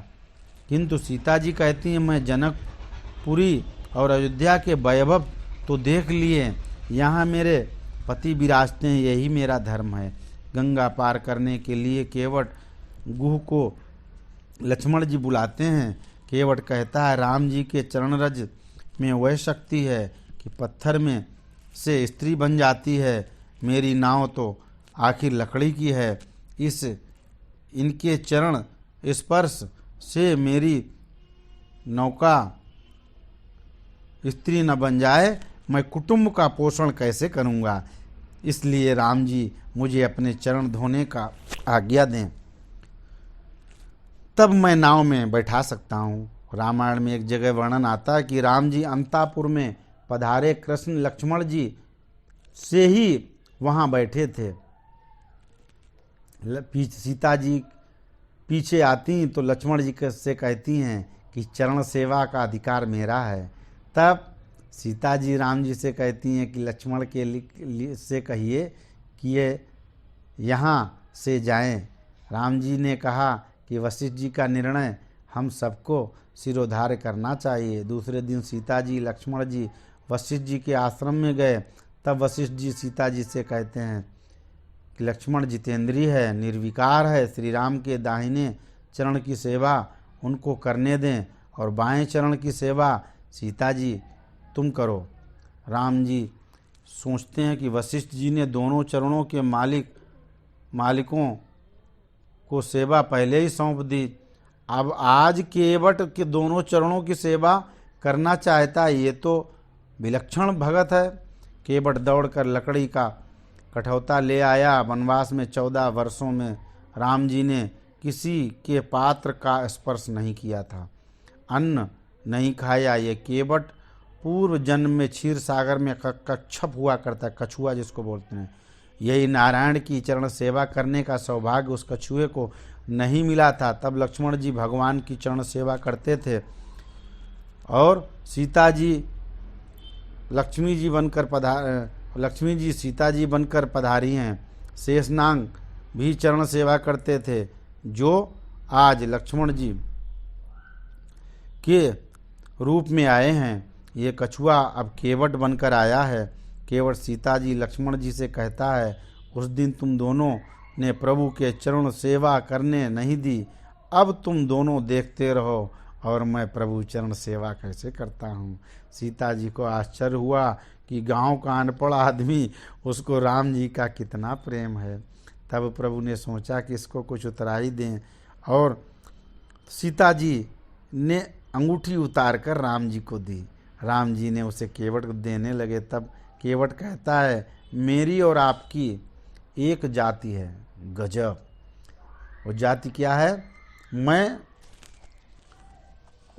किंतु सीता जी कहती हैं, मैं जनकपुरी और अयोध्या के वैभव तो देख लिए, यहाँ मेरे पति विराजते हैं, यही मेरा धर्म है। गंगा पार करने के लिए केवट गुह को लक्ष्मण जी बुलाते हैं। केवट कहता है, राम जी के चरण रज में वह शक्ति है कि पत्थर में से स्त्री बन जाती है। मेरी नाव तो आखिर लकड़ी की है, इनके चरण स्पर्श से मेरी नौका स्त्री न बन जाए, मैं कुटुंब का पोषण कैसे करूँगा। इसलिए राम जी मुझे अपने चरण धोने का आज्ञा दें, तब मैं नाव में बैठा सकता हूँ। रामायण में एक जगह वर्णन आता है कि राम जी अंतापुर में पधारे, कृष्ण लक्ष्मण जी से ही वहाँ बैठे थे। सीता जी पीछे आती तो लक्ष्मण जी से कहती हैं कि चरण सेवा का अधिकार मेरा है। तब सीता जी राम जी से कहती हैं कि लक्ष्मण के लिए से कहिए कि ये यहाँ से जाएं। राम जी ने कहा कि वशिष्ठ जी का निर्णय हम सबको सिरोधार्य करना चाहिए। दूसरे दिन सीता जी, लक्ष्मण जी वशिष्ठ जी के आश्रम में गए। तब वशिष्ठ जी सीता जी से कहते हैं कि लक्ष्मण जितेंद्रिय है, निर्विकार है, श्री राम के दाहिने चरण की सेवा उनको करने दें और बाएं चरण की सेवा सीता जी तुम करो। राम जी सोचते हैं कि वशिष्ठ जी ने दोनों चरणों के मालिकों को सेवा पहले ही सौंप दी, अब आज केवट के दोनों चरणों की सेवा करना चाहता है, ये तो विलक्षण भगत है। केवट दौड़कर लकड़ी का कठौता ले आया। वनवास में 14 वर्षों में राम जी ने किसी के पात्र का स्पर्श नहीं किया था, अन्न नहीं खाया। ये केवट पूर्व जन्म में क्षीर सागर में कच्छप हुआ करता, कछुआ जिसको बोलते हैं। यही नारायण की चरण सेवा करने का सौभाग्य उस कछुए को नहीं मिला था। तब लक्ष्मण जी भगवान की चरण सेवा करते थे और सीता जी लक्ष्मी जी सीता जी बनकर पधारी हैं। शेषनाग भी चरण सेवा करते थे, जो आज लक्ष्मण जी के रूप में आए हैं। ये कछुआ अब केवट बनकर आया है। केवट सीता जी लक्ष्मण जी से कहता है, उस दिन तुम दोनों ने प्रभु के चरण सेवा करने नहीं दी, अब तुम दोनों देखते रहो और मैं प्रभु चरण सेवा कैसे करता हूँ। सीता जी को आश्चर्य हुआ कि गांव का अनपढ़ आदमी, उसको राम जी का कितना प्रेम है। तब प्रभु ने सोचा कि इसको कुछ उतराई दें और सीता जी ने अंगूठी उतार कर राम जी को दी। राम जी ने उसे केवट को देने लगे। तब केवट कहता है, मेरी और आपकी एक जाति है। गजब! वो जाति क्या है? मैं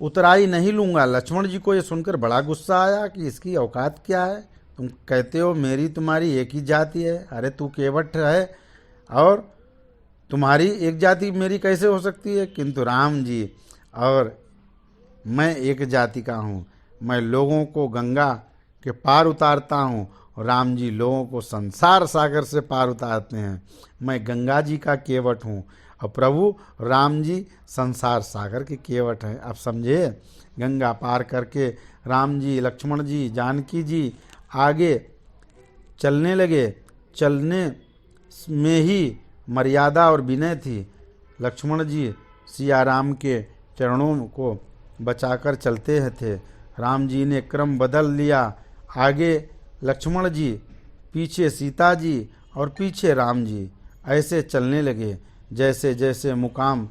उतराई नहीं लूँगा। लक्ष्मण जी को ये सुनकर बड़ा गुस्सा आया कि इसकी औकात क्या है, तुम कहते हो मेरी तुम्हारी एक ही जाति है। अरे तू केवट है और तुम्हारी एक जाति मेरी कैसे हो सकती है? किंतु राम जी और मैं एक जाति का हूँ। मैं लोगों को गंगा के पार उतारता हूँ और राम जी लोगों को संसार सागर से पार उतारते हैं। मैं गंगा जी का केवट हूँ और प्रभु राम जी संसार सागर के केवट हैं। अब समझे? गंगा पार करके राम जी, लक्ष्मण जी, जानकी जी आगे चलने लगे। चलने में ही मर्यादा और विनय थी। लक्ष्मण जी सिया राम के चरणों को बचाकर चलते थे। राम जी ने क्रम बदल लिया, आगे लक्ष्मण जी, पीछे सीता जी और पीछे राम जी। ऐसे चलने लगे। जैसे जैसे मुकाम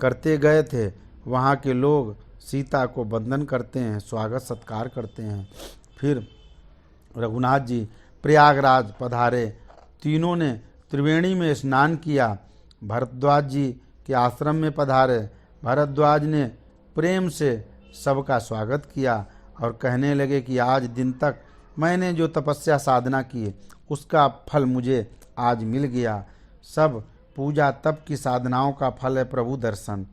करते गए थे, वहाँ के लोग सीता को वंदन करते हैं, स्वागत सत्कार करते हैं। फिर रघुनाथ जी प्रयागराज पधारे। तीनों ने त्रिवेणी में स्नान किया। भरद्वाज जी के आश्रम में पधारे। भरद्वाज ने प्रेम से सबका स्वागत किया और कहने लगे कि आज दिन तक मैंने जो तपस्या साधना की उसका फल मुझे आज मिल गया। सब पूजा तप की साधनाओं का फल है प्रभु दर्शन।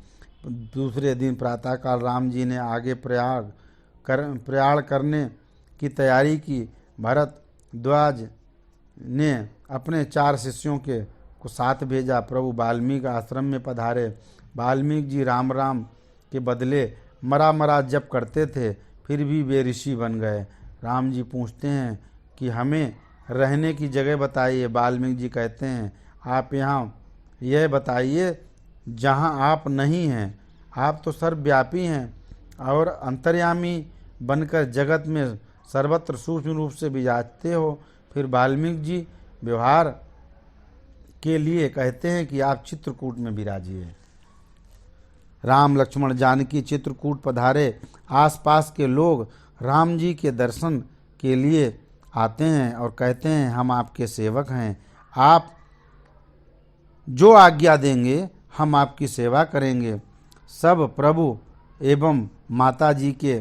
दूसरे दिन प्रातःकाल राम जी ने आगे प्रयाण करने की तैयारी की। भरद्वाज ने अपने 4 शिष्यों को साथ भेजा। प्रभु वाल्मीकि आश्रम में पधारे। वाल्मीकि जी राम राम के बदले मरा जप करते थे, फिर भी वे ऋषि बन गए। राम जी पूछते हैं कि हमें रहने की जगह बताइए। वाल्मीकि जी कहते हैं, आप यहाँ यह बताइए जहाँ आप नहीं हैं। आप तो सर्वव्यापी हैं और अंतर्यामी बनकर जगत में सर्वत्र सूक्ष्म रूप से विराजते हो। फिर वाल्मीकि जी व्यवहार के लिए कहते हैं कि आप चित्रकूट में विराजिए। राम लक्ष्मण जानकी चित्रकूट पधारे। आसपास के लोग राम जी के दर्शन के लिए आते हैं और कहते हैं, हम आपके सेवक हैं, आप जो आज्ञा देंगे हम आपकी सेवा करेंगे। सब प्रभु एवं माता जी के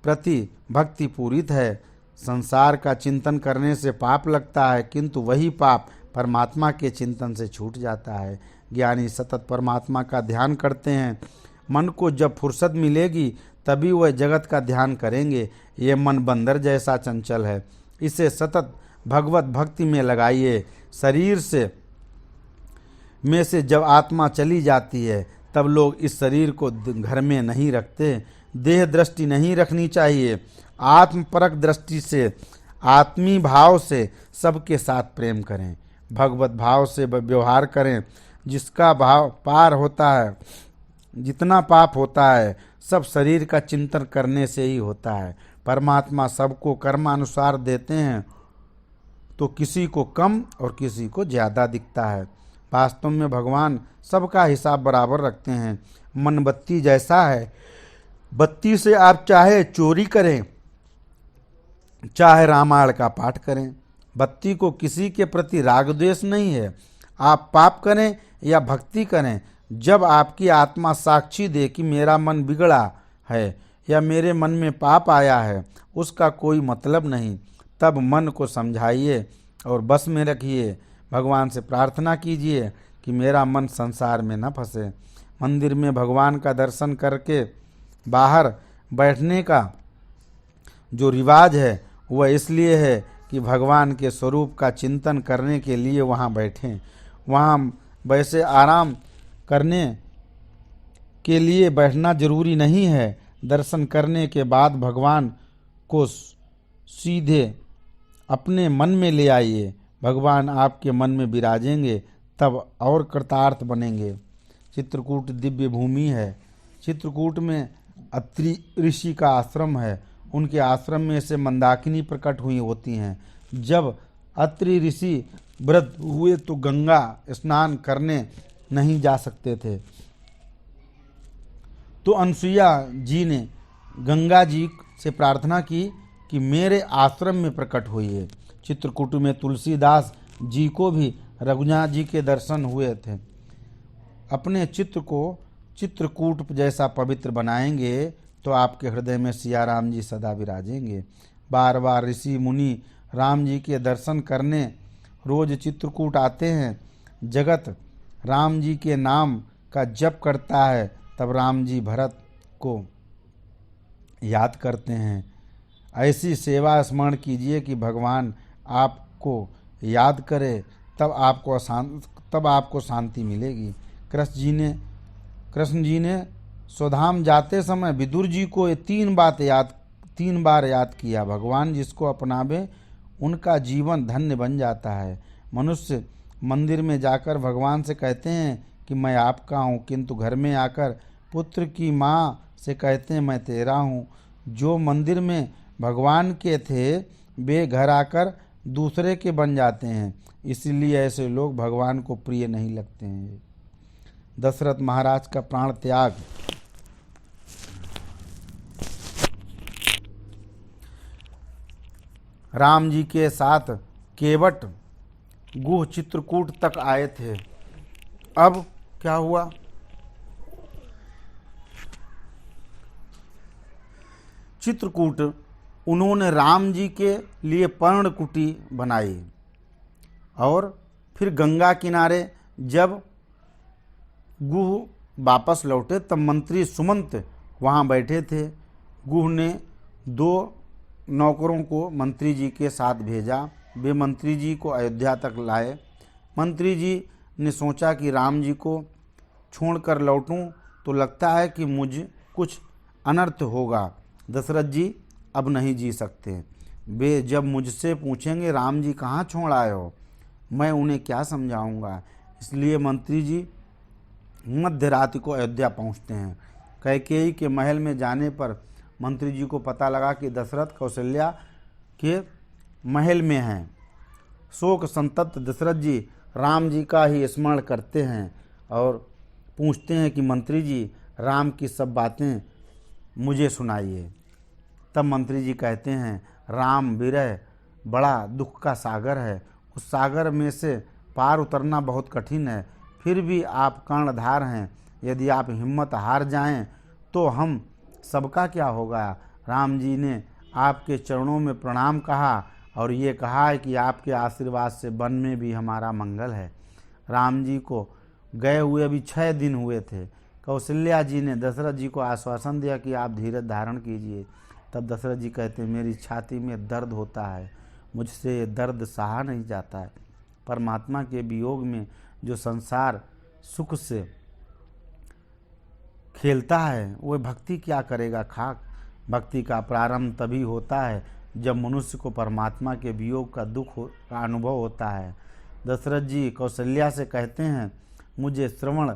प्रति भक्ति पूरित है। संसार का चिंतन करने से पाप लगता है, किंतु वही पाप परमात्मा के चिंतन से छूट जाता है। ज्ञानी सतत परमात्मा का ध्यान करते हैं। मन को जब फुर्सत मिलेगी तभी वह जगत का ध्यान करेंगे। ये मन बंदर जैसा चंचल है, इसे सतत भगवत भक्ति में लगाइए। शरीर में से जब आत्मा चली जाती है तब लोग इस शरीर को घर में नहीं रखते। देह दृष्टि नहीं रखनी चाहिए। आत्मपरक दृष्टि से, आत्मी भाव से सबके साथ प्रेम करें, भगवत भाव से व्यवहार करें। जिसका भाव पार होता है, जितना पाप होता है सब शरीर का चिंतन करने से ही होता है। परमात्मा सबको कर्मानुसार देते हैं, तो किसी को कम और किसी को ज़्यादा दिखता है। वास्तव में भगवान सबका हिसाब बराबर रखते हैं। मन बत्ती जैसा है, बत्ती से आप चाहे चोरी करें, चाहे रामायण का पाठ करें, बत्ती को किसी के प्रति राग द्वेष नहीं है। आप पाप करें या भक्ति करें, जब आपकी आत्मा साक्षी दे कि मेरा मन बिगड़ा है या मेरे मन में पाप आया है, उसका कोई मतलब नहीं, तब मन को समझाइए और बस में रखिए। भगवान से प्रार्थना कीजिए कि मेरा मन संसार में न फंसे। मंदिर में भगवान का दर्शन करके बाहर बैठने का जो रिवाज है वह इसलिए है कि भगवान के स्वरूप का चिंतन करने के लिए वहाँ बैठें। वहाँ वैसे आराम करने के लिए बैठना जरूरी नहीं है। दर्शन करने के बाद भगवान को सीधे अपने मन में ले आइए। भगवान आपके मन में विराजेंगे, तब और कृतार्थ बनेंगे। चित्रकूट दिव्य भूमि है। चित्रकूट में अत्रि ऋषि का आश्रम है। उनके आश्रम में से मंदाकिनी प्रकट हुई होती हैं। जब अत्रि ऋषि वृद्ध हुए तो गंगा स्नान करने नहीं जा सकते थे, तो अनसुईया जी ने गंगा जी से प्रार्थना की कि मेरे आश्रम में प्रकट होइए। चित्रकूट में तुलसीदास जी को भी रघुनाथ जी के दर्शन हुए थे। अपने चित्र को चित्रकूट जैसा पवित्र बनाएंगे तो आपके हृदय में सिया राम जी सदा विराजेंगे। बार बार ऋषि मुनि राम जी के दर्शन करने रोज चित्रकूट आते हैं। जगत राम जी के नाम का जप करता है, तब राम जी भरत को याद करते हैं। ऐसी सेवा स्मरण कीजिए कि भगवान आपको याद करे, तब आपको शांति मिलेगी। कृष्ण जी ने स्वधाम जाते समय विदुर जी को ये 3 बार याद किया। भगवान जिसको अपनावे उनका जीवन धन्य बन जाता है। मनुष्य मंदिर में जाकर भगवान से कहते हैं कि मैं आपका हूँ, किंतु घर में आकर पुत्र की माँ से कहते हैं मैं तेरा हूँ। जो मंदिर में भगवान के थे वे घर आकर दूसरे के बन जाते हैं, इसलिए ऐसे लोग भगवान को प्रिय नहीं लगते हैं। दशरथ महाराज का प्राण त्याग। राम जी के साथ केवट गुह चित्रकूट तक आए थे। अब क्या हुआ? चित्रकूट उन्होंने राम जी के लिए पर्णकुटी बनाई और फिर गंगा किनारे जब गुह वापस लौटे तब मंत्री सुमंत वहाँ बैठे थे। गुह ने 2 नौकरों को मंत्री जी के साथ भेजा। वे मंत्री जी को अयोध्या तक लाए। मंत्री जी ने सोचा कि राम जी को छोड़कर लौटूं तो लगता है कि मुझे कुछ अनर्थ होगा। दशरथ जी अब नहीं जी सकते। वे जब मुझसे पूछेंगे राम जी कहाँ छोड़ आए हो, मैं उन्हें क्या समझाऊंगा। इसलिए मंत्री जी मध्य रात्रि को अयोध्या पहुँचते हैं। कैकेयी के महल में जाने पर मंत्री जी को पता लगा कि दशरथ कौशल्या के महल में हैं। शोक संतप्त दशरथ जी राम जी का ही स्मरण करते हैं और पूछते हैं कि मंत्री जी राम की सब बातें मुझे सुनाइए। तब मंत्री जी कहते हैं राम विरह बड़ा दुख का सागर है, उस सागर में से पार उतरना बहुत कठिन है। फिर भी आप कर्णधार हैं, यदि आप हिम्मत हार जाएं तो हम सबका क्या होगा। राम जी ने आपके चरणों में प्रणाम कहा और ये कहा है कि आपके आशीर्वाद से वन में भी हमारा मंगल है। राम जी को गए हुए अभी 6 दिन हुए थे। कौशल्या जी ने दशरथ जी को आश्वासन दिया कि आप धीरज धारण कीजिए। तब दशरथ जी कहते हैं मेरी छाती में दर्द होता है, मुझसे ये दर्द सहा नहीं जाता है। परमात्मा के वियोग में जो संसार सुख से खेलता है वह भक्ति क्या करेगा खाक। भक्ति का प्रारंभ तभी होता है जब मनुष्य को परमात्मा के वियोग का का अनुभव होता है। दशरथ जी कौशल्या से कहते हैं, मुझे श्रवण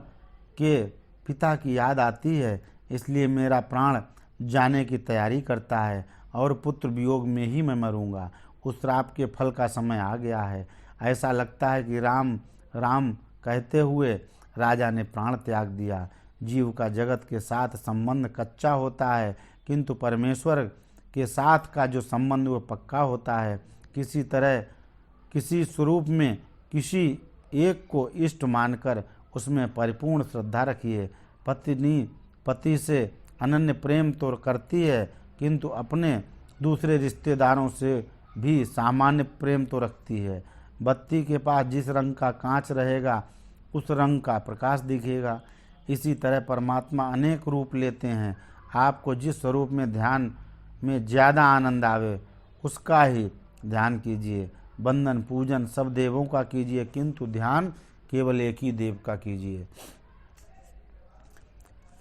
के पिता की याद आती है, इसलिए मेरा प्राण जाने की तैयारी करता है और पुत्र वियोग में ही मैं मरूंगा। उस श्राप के फल का समय आ गया है। ऐसा लगता है कि राम राम कहते हुए राजा ने प्राण त्याग दिया। जीव का जगत के साथ संबंध कच्चा होता है, किंतु परमेश्वर के साथ का जो संबंध वो पक्का होता है। किसी तरह किसी स्वरूप में किसी एक को इष्ट मानकर उसमें परिपूर्ण श्रद्धा रखिए। पत्नी पति से अनन्य प्रेम तो करती है, किंतु अपने दूसरे रिश्तेदारों से भी सामान्य प्रेम तो रखती है। बत्ती के पास जिस रंग का कांच रहेगा उस रंग का प्रकाश दिखेगा। इसी तरह परमात्मा अनेक रूप लेते हैं। आपको जिस स्वरूप में ध्यान में ज़्यादा आनंद आवे उसका ही ध्यान कीजिए। बंदन पूजन सब देवों का कीजिए, किंतु ध्यान केवल एक ही देव का कीजिए।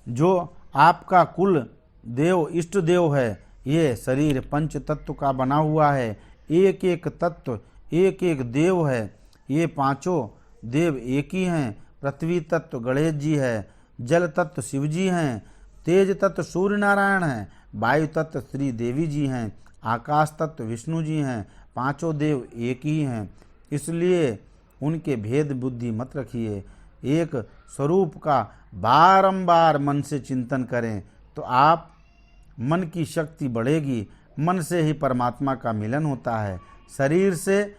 जो आपका कुल देव इष्ट देव है, ये शरीर पंच तत्व का बना हुआ है। एक एक तत्व एक एक देव है। ये पांचों देव एक ही हैं। पृथ्वी तत्व गणेश जी है, जल तत्व शिव जी हैं, तेज तत्व सूर्य नारायण हैं, वायु तत्व श्री देवी जी हैं, आकाश तत्व विष्णु जी हैं। पांचों देव एक ही हैं, इसलिए उनके भेद बुद्धि मत रखिए। एक स्वरूप का बारंबार मन से चिंतन करें तो आप मन की शक्ति बढ़ेगी। मन से ही परमात्मा का मिलन होता है, शरीर से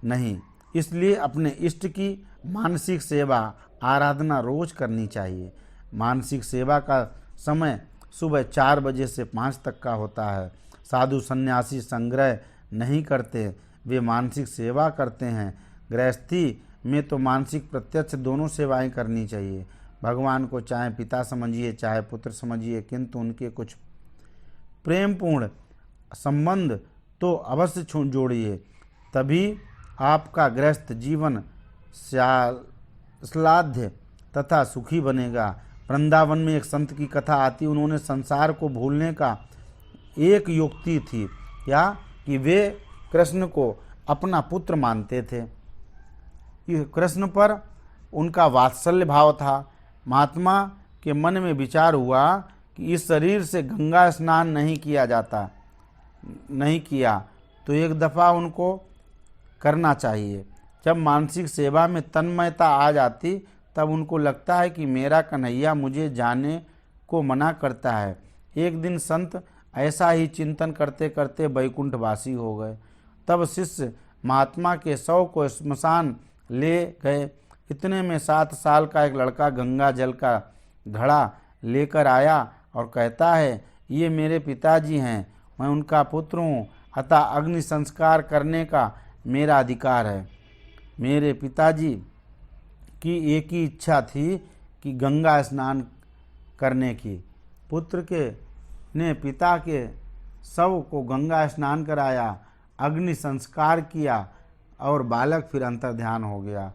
नहीं। इसलिए अपने इष्ट की मानसिक सेवा आराधना रोज करनी चाहिए। मानसिक सेवा का समय सुबह 4 बजे से 5 तक का होता है। साधु सन्यासी संग्रह नहीं करते, वे मानसिक सेवा करते हैं। गृहस्थी में तो मानसिक प्रत्यक्ष दोनों सेवाएं करनी चाहिए। भगवान को चाहे पिता समझिए चाहे पुत्र समझिए, किंतु उनके कुछ प्रेमपूर्ण संबंध तो अवश्य जोड़िए, तभी आपका गृहस्थ जीवन श्लाघ्य तथा सुखी बनेगा। वृंदावन में एक संत की कथा आती, उन्होंने संसार को भूलने का एक युक्ति थी, क्या कि वे कृष्ण को अपना पुत्र मानते थे। कृष्ण पर उनका वात्सल्य भाव था। महात्मा के मन में विचार हुआ कि इस शरीर से गंगा स्नान नहीं किया तो एक दफ़ा उनको करना चाहिए। जब मानसिक सेवा में तन्मयता आ जाती तब उनको लगता है कि मेरा कन्हैया मुझे जाने को मना करता है। एक दिन संत ऐसा ही चिंतन करते करते वैकुंठवासी हो गए। तब शिष्य महात्मा के शव को श्मशान ले गए। इतने में 7 साल का एक लड़का गंगा जल का घड़ा लेकर आया और कहता है, ये मेरे पिताजी हैं, मैं उनका पुत्र हूँ, अतः अग्नि संस्कार करने का मेरा अधिकार है। मेरे पिताजी की एक ही इच्छा थी कि गंगा स्नान करने की। पुत्र के ने पिता के शव को गंगा स्नान कराया, अग्नि संस्कार किया और बालक फिर अंतर्ध्यान हो गया।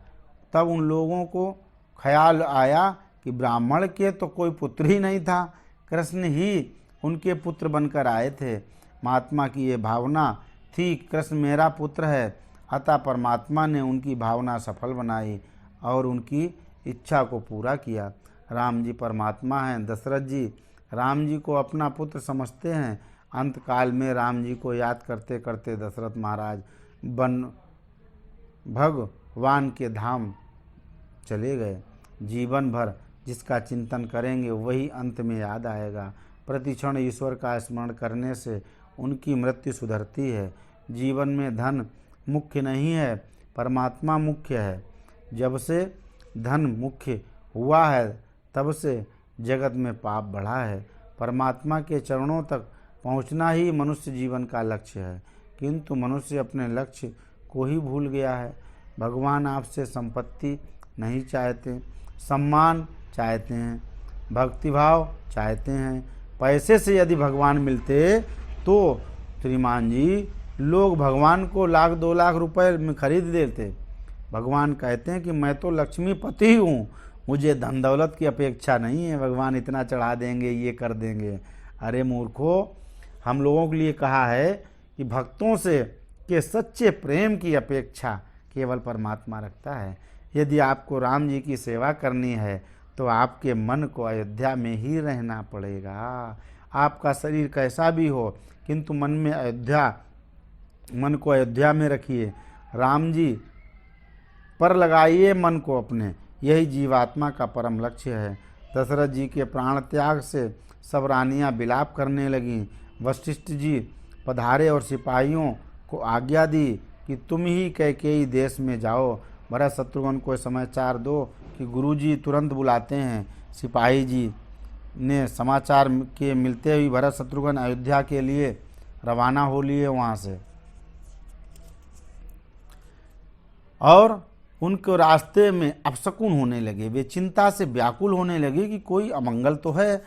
तब उन लोगों को ख्याल आया कि ब्राह्मण के तो कोई पुत्र ही नहीं था, कृष्ण ही उनके पुत्र बनकर आए थे। महात्मा की ये भावना थी, कृष्ण मेरा पुत्र है, अतः परमात्मा ने उनकी भावना सफल बनाई और उनकी इच्छा को पूरा किया। राम जी परमात्मा हैं। दशरथ जी राम जी को अपना पुत्र समझते हैं। अंतकाल में राम जी को याद करते करते दशरथ महाराज भगवान के धाम चले गए। जीवन भर जिसका चिंतन करेंगे वही अंत में याद आएगा। प्रतिक्षण ईश्वर का स्मरण करने से उनकी मृत्यु सुधरती है। जीवन में धन मुख्य नहीं है, परमात्मा मुख्य है। जब से धन मुख्य हुआ है तब से जगत में पाप बढ़ा है। परमात्मा के चरणों तक पहुंचना ही मनुष्य जीवन का लक्ष्य है, किंतु मनुष्य अपने लक्ष्य को ही भूल गया है। भगवान आपसे संपत्ति नहीं चाहते, सम्मान चाहते हैं, भक्तिभाव चाहते हैं। पैसे से यदि भगवान मिलते तो श्रीमान जी लोग भगवान को 1,00,000-2,00,000 रुपए में खरीद देते। भगवान कहते हैं कि मैं तो लक्ष्मीपति हूँ, मुझे धन दौलत की अपेक्षा नहीं है, भगवान इतना चढ़ा देंगे, ये कर देंगे। अरे मूर्खो, हम लोगों के लिए कहा है कि भक्तों से के सच्चे प्रेम की अपेक्षा केवल परमात्मा रखता है। यदि आपको राम जी की सेवा करनी है तो आपके मन को अयोध्या में ही रहना पड़ेगा। आपका शरीर कैसा भी हो, किंतु मन को अयोध्या में रखिए। राम जी पर लगाइए मन को अपने, यही जीवात्मा का परम लक्ष्य है। दशरथ जी के प्राण त्याग से सब रानियां विलाप करने लगीं। वशिष्ठ जी पधारे और सिपाहियों को आज्ञा दी कि तुम ही कैकेयी देश में जाओ। भरत शत्रुघ्न को समाचार दो कि गुरुजी तुरंत बुलाते हैं। सिपाही जी ने समाचार के मिलते ही भरत शत्रुघ्न अयोध्या के लिए रवाना हो लिए वहाँ से, और उनको रास्ते में अपशकुन होने लगे। वे चिंता से व्याकुल होने लगे कि कोई अमंगल तो है।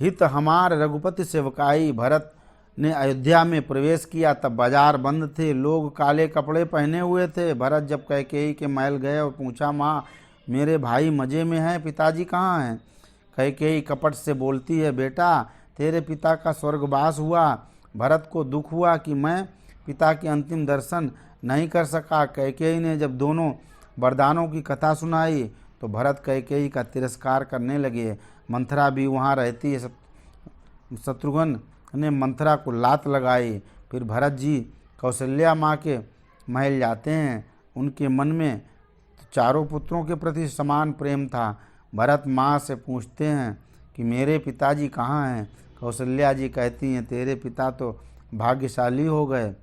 हित हमार रघुपति सेवकाई। भरत ने अयोध्या में प्रवेश किया तब बाजार बंद थे, लोग काले कपड़े पहने हुए थे। भरत जब कैकेयी के महल गए और पूछा, माँ मेरे भाई मजे में हैं, पिताजी कहाँ हैं? कैकेयी कपट से बोलती है, बेटा तेरे पिता का स्वर्गवास हुआ। भरत को दुख हुआ कि मैं पिता के अंतिम दर्शन नहीं कर सका। कैकेयी ने जब दोनों वरदानों की कथा सुनाई तो भरत कैकेयी का तिरस्कार करने लगे। मंथरा भी वहाँ रहती है। शत्रुघ्न ने मंथरा को लात लगाई। फिर भरत जी कौशल्या माँ के महल जाते हैं। उनके मन में चारों पुत्रों के प्रति समान प्रेम था। भरत माँ से पूछते हैं कि मेरे पिताजी कहाँ हैं? कौशल्या जी कहती हैं, तेरे पिता तो भाग्यशाली हो गए,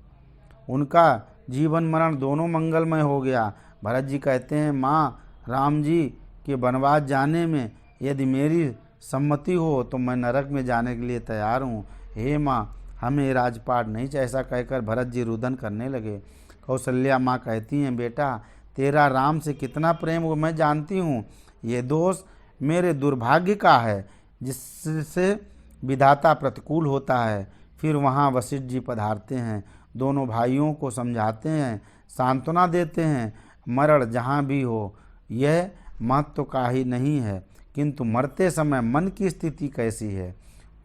उनका जीवन मरण दोनों मंगलमय हो गया। भरत जी कहते हैं, माँ राम जी के वनवास जाने में यदि मेरी सम्मति हो तो मैं नरक में जाने के लिए तैयार हूँ। हे माँ, हमें राजपाट नहीं चाहिए। ऐसा कहकर भरत जी रुदन करने लगे। कौशल्या माँ कहती हैं, बेटा तेरा राम से कितना प्रेम वो मैं जानती हूँ। ये दोष मेरे दुर्भाग्य का है जिससे विधाता प्रतिकूल होता है। फिर वहाँ वशिष्ठ जी पधारते हैं, दोनों भाइयों को समझाते हैं, सांत्वना देते हैं। मरण जहाँ भी हो यह महत्व का ही नहीं है, किंतु मरते समय मन की स्थिति कैसी है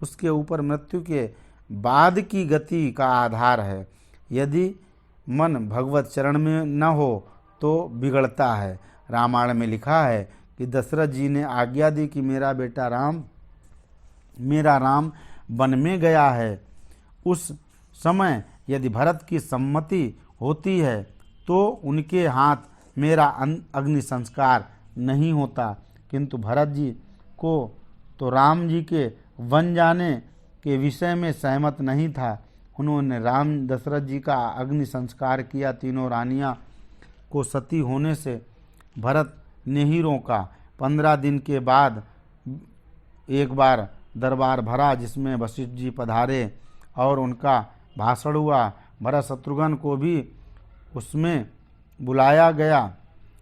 उसके ऊपर मृत्यु के बाद की गति का आधार है। यदि मन भगवत चरण में न हो तो बिगड़ता है। रामायण में लिखा है कि दशरथ जी ने आज्ञा दी कि मेरा राम वन में गया है। उस समय यदि भरत की सम्मति होती है तो उनके हाथ मेरा अग्नि संस्कार नहीं होता, किंतु भरत जी को तो राम जी के वन जाने के विषय में सहमत नहीं था। उन्होंने राम दशरथ जी का अग्नि संस्कार किया। तीनों रानियां को सती होने से भरत ने ही रोका। 15 दिन के बाद एक बार दरबार भरा जिसमें वशिष्ठ जी पधारे और उनका भाषण हुआ। भरत शत्रुघ्न को भी उसमें बुलाया गया।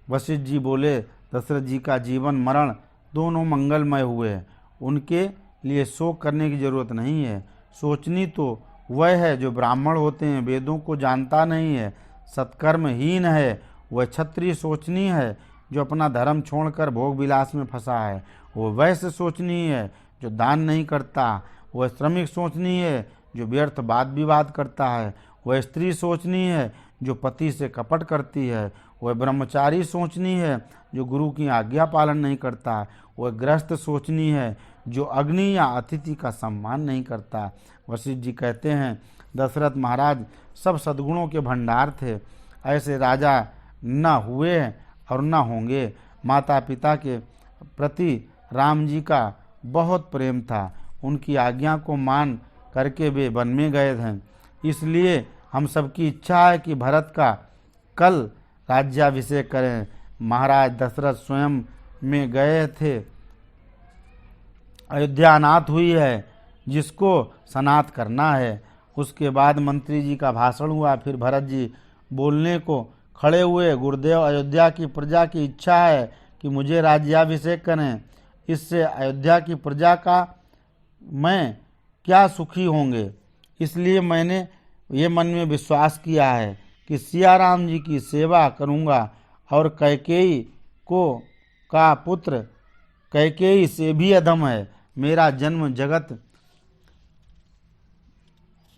वशिष्ठ जी बोले, दशरथ जी का जीवन मरण दोनों मंगलमय हुए, उनके लिए शोक करने की जरूरत नहीं है। सोचनी तो वह है जो ब्राह्मण होते हैं, वेदों को जानता नहीं है, सत्कर्महीन है। वह क्षत्रिय सोचनी है जो अपना धर्म छोड़कर भोग विलास में फंसा है। वह वैश्य सोचनी है जो दान नहीं करता। वह श्रमिक सोचनी है जो व्यर्थ वाद विवाद करता है। वह स्त्री सोचनी है जो पति से कपट करती है। वह ब्रह्मचारी सोचनी है जो गुरु की आज्ञा पालन नहीं करता। वह गृहस्थ सोचनी है जो अग्नि या अतिथि का सम्मान नहीं करता। वशिष्ठ जी कहते हैं, दशरथ महाराज सब सद्गुणों के भंडार थे, ऐसे राजा न हुए और न होंगे। माता पिता के प्रति राम जी का बहुत प्रेम था। उनकी आज्ञा को मान करके वे वन में गए थे। इसलिए हम सबकी इच्छा है कि भरत का कल राज्याभिषेक करें। महाराज दशरथ स्वयं में गए थे, अयोध्या अनाथ हुई है जिसको सनात करना है। उसके बाद मंत्री जी का भाषण हुआ। फिर भरत जी बोलने को खड़े हुए, गुरुदेव अयोध्या की प्रजा की इच्छा है कि मुझे राज्याभिषेक करें। इससे अयोध्या की प्रजा का मैं क्या सुखी होंगे। इसलिए मैंने ये मन में विश्वास किया है कि सिया राम जी की सेवा करूँगा और कैकेयी को का पुत्र कैकेयी से भी अधम है। मेरा जन्म जगत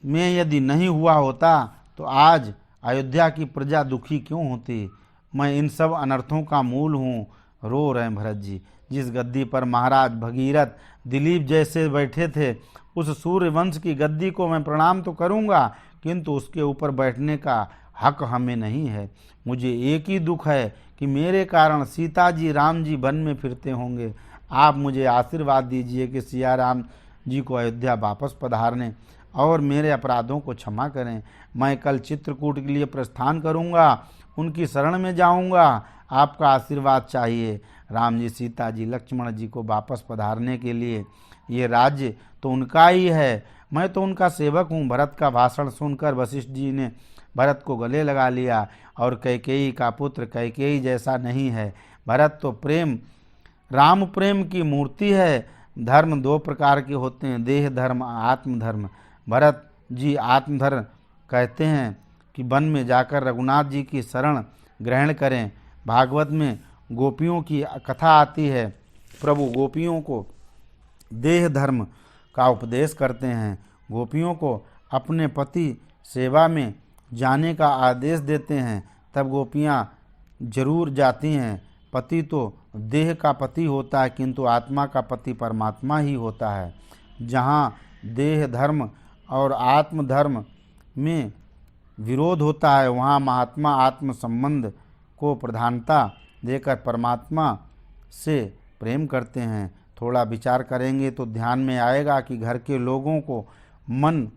में यदि नहीं हुआ होता तो आज अयोध्या की प्रजा दुखी क्यों होती। मैं इन सब अनर्थों का मूल हूँ। रो रहे हैं भरत जी। जिस गद्दी पर महाराज भगीरथ दिलीप जैसे बैठे थे, उस सूर्यवंश की गद्दी को मैं प्रणाम तो करूँगा, किंतु उसके ऊपर बैठने का हक हमें नहीं है। मुझे एक ही दुख है कि मेरे कारण सीता जी राम जी वन में फिरते होंगे। आप मुझे आशीर्वाद दीजिए कि सिया राम जी को अयोध्या वापस पधारने और मेरे अपराधों को क्षमा करें। मैं कल चित्रकूट के लिए प्रस्थान करूंगा, उनकी शरण में जाऊंगा। आपका आशीर्वाद चाहिए। राम जी, सीता जी, लक्ष्मण जी को वापस पधारने के लिए ये राज्य तो उनका ही है, मैं तो उनका सेवक हूँ। भरत का भाषण सुनकर वशिष्ठ जी ने भरत को गले लगा लिया। और कैकेयी का पुत्र कैकेयी जैसा नहीं है। भरत तो प्रेम, राम प्रेम की मूर्ति है। धर्म दो प्रकार के होते हैं, देह धर्म, आत्मधर्म। भरत जी आत्मधर्म कहते हैं कि वन में जाकर रघुनाथ जी की शरण ग्रहण करें। भागवत में गोपियों की कथा आती है। प्रभु गोपियों को देह धर्म का उपदेश करते हैं। गोपियों को अपने पति सेवा में जाने का आदेश देते हैं। तब गोपियाँ जरूर जाती हैं। पति तो देह का पति होता है, किंतु आत्मा का पति परमात्मा ही होता है। जहाँ देह धर्म और आत्म धर्म में विरोध होता है, वहाँ महात्मा आत्म संबंध को प्रधानता देकर परमात्मा से प्रेम करते हैं। थोड़ा विचार करेंगे तो ध्यान में आएगा कि घर के लोगों को मन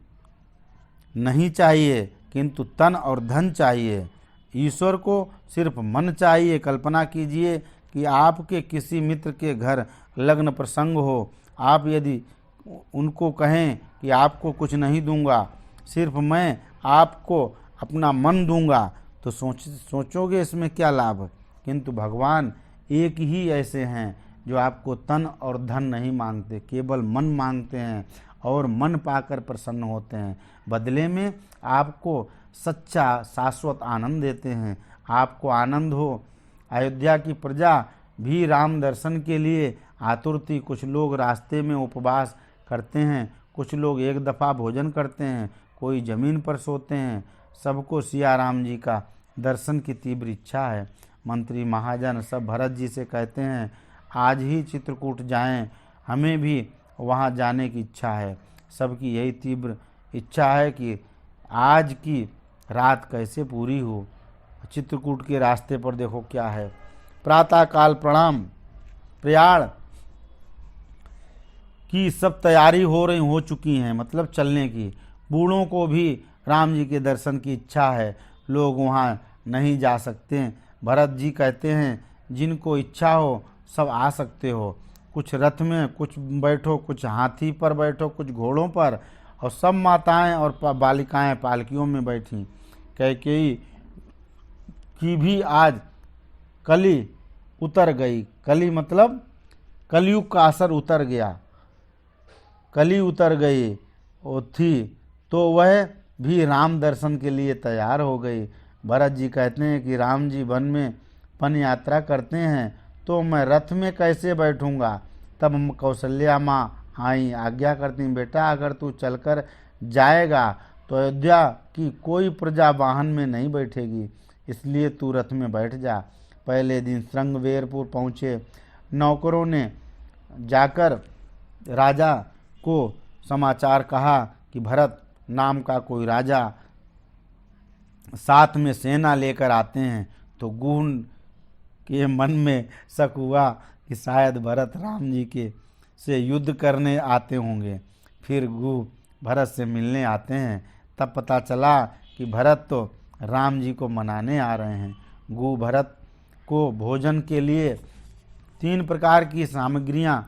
नहीं चाहिए, किंतु तन और धन चाहिए। ईश्वर को सिर्फ मन चाहिए। कल्पना कीजिए कि आपके किसी मित्र के घर लग्न प्रसंग हो, आप यदि उनको कहें कि आपको कुछ नहीं दूंगा, सिर्फ मैं आपको अपना मन दूंगा, तो सोचोगे इसमें क्या लाभ। किंतु भगवान एक ही ऐसे हैं जो आपको तन और धन नहीं मांगते, केवल मन मांगते हैं और मन पाकर प्रसन्न होते हैं। बदले में आपको सच्चा शाश्वत आनंद देते हैं। आपको आनंद हो। अयोध्या की प्रजा भी राम दर्शन के लिए आतुर थी। कुछ लोग रास्ते में उपवास करते हैं, कुछ लोग एक दफ़ा भोजन करते हैं, कोई जमीन पर सोते हैं। सबको सिया राम जी का दर्शन की तीव्र इच्छा है। मंत्री महाजन सब भरत जी से कहते हैं, आज ही चित्रकूट जाएं, हमें भी वहां जाने की इच्छा है। सबकी यही तीव्र इच्छा है कि आज की रात कैसे पूरी हो। चित्रकूट के रास्ते पर देखो क्या है। प्रातःकाल प्रयाण की सब तैयारी हो चुकी हैं, मतलब चलने की। बूढ़ों को भी राम जी के दर्शन की इच्छा है, लोग वहाँ नहीं जा सकते। भरत जी कहते हैं, जिनको इच्छा हो सब आ सकते हो। कुछ रथ में कुछ बैठो, कुछ हाथी पर बैठो, कुछ घोड़ों पर, और सब माताएं और बालिकाएं पालकियों में बैठी। कैकेयी की भी आज कली उतर गई। कली मतलब कलयुग का असर उतर गया, कली उतर गई वो थी, तो वह भी राम दर्शन के लिए तैयार हो गई। भरत जी कहते हैं कि राम जी वन में वन यात्रा करते हैं, तो मैं रथ में कैसे बैठूंगा। तब कौशल्या माँ आई, आज्ञा करती, बेटा अगर तू चलकर जाएगा तो अयोध्या की कोई प्रजा वाहन में नहीं बैठेगी, इसलिए तू रथ में बैठ जा। पहले दिन श्रृंगवेरपुर पहुँचे। नौकरों ने जाकर राजा को समाचार कहा कि भरत नाम का कोई राजा साथ में सेना लेकर आते हैं। तो गुह के मन में शक हुआ कि शायद भरत राम जी के से युद्ध करने आते होंगे। फिर गुह भरत से मिलने आते हैं। तब पता चला कि भरत तो राम जी को मनाने आ रहे हैं। गुह भरत को भोजन के लिए 3 प्रकार की सामग्रियां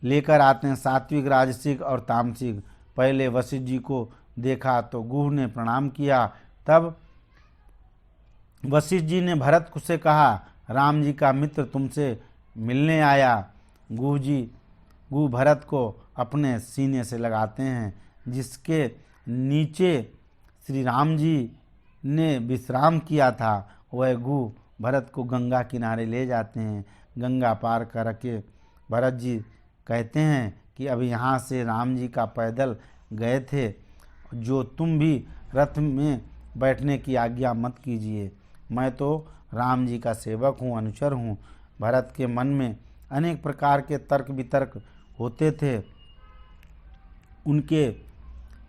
लेकर आते हैं, सात्विक, राजसिक और तामसिक। पहले वशिष्ठ जी को देखा तो गुह ने प्रणाम किया। तब वशिष्ठ जी ने भरत से कहा, राम जी का मित्र तुमसे मिलने आया। गुह भरत को अपने सीने से लगाते हैं, जिसके नीचे श्री राम जी ने विश्राम किया था। वह गुह भरत को गंगा किनारे ले जाते हैं। गंगा पार करके भरत जी कहते हैं कि अब यहाँ से राम जी का पैदल गए थे, जो तुम भी रथ में बैठने की आज्ञा मत कीजिए, मैं तो राम जी का सेवक हूँ, अनुचर हूँ। भरत के मन में अनेक प्रकार के तर्क वितर्क होते थे। उनके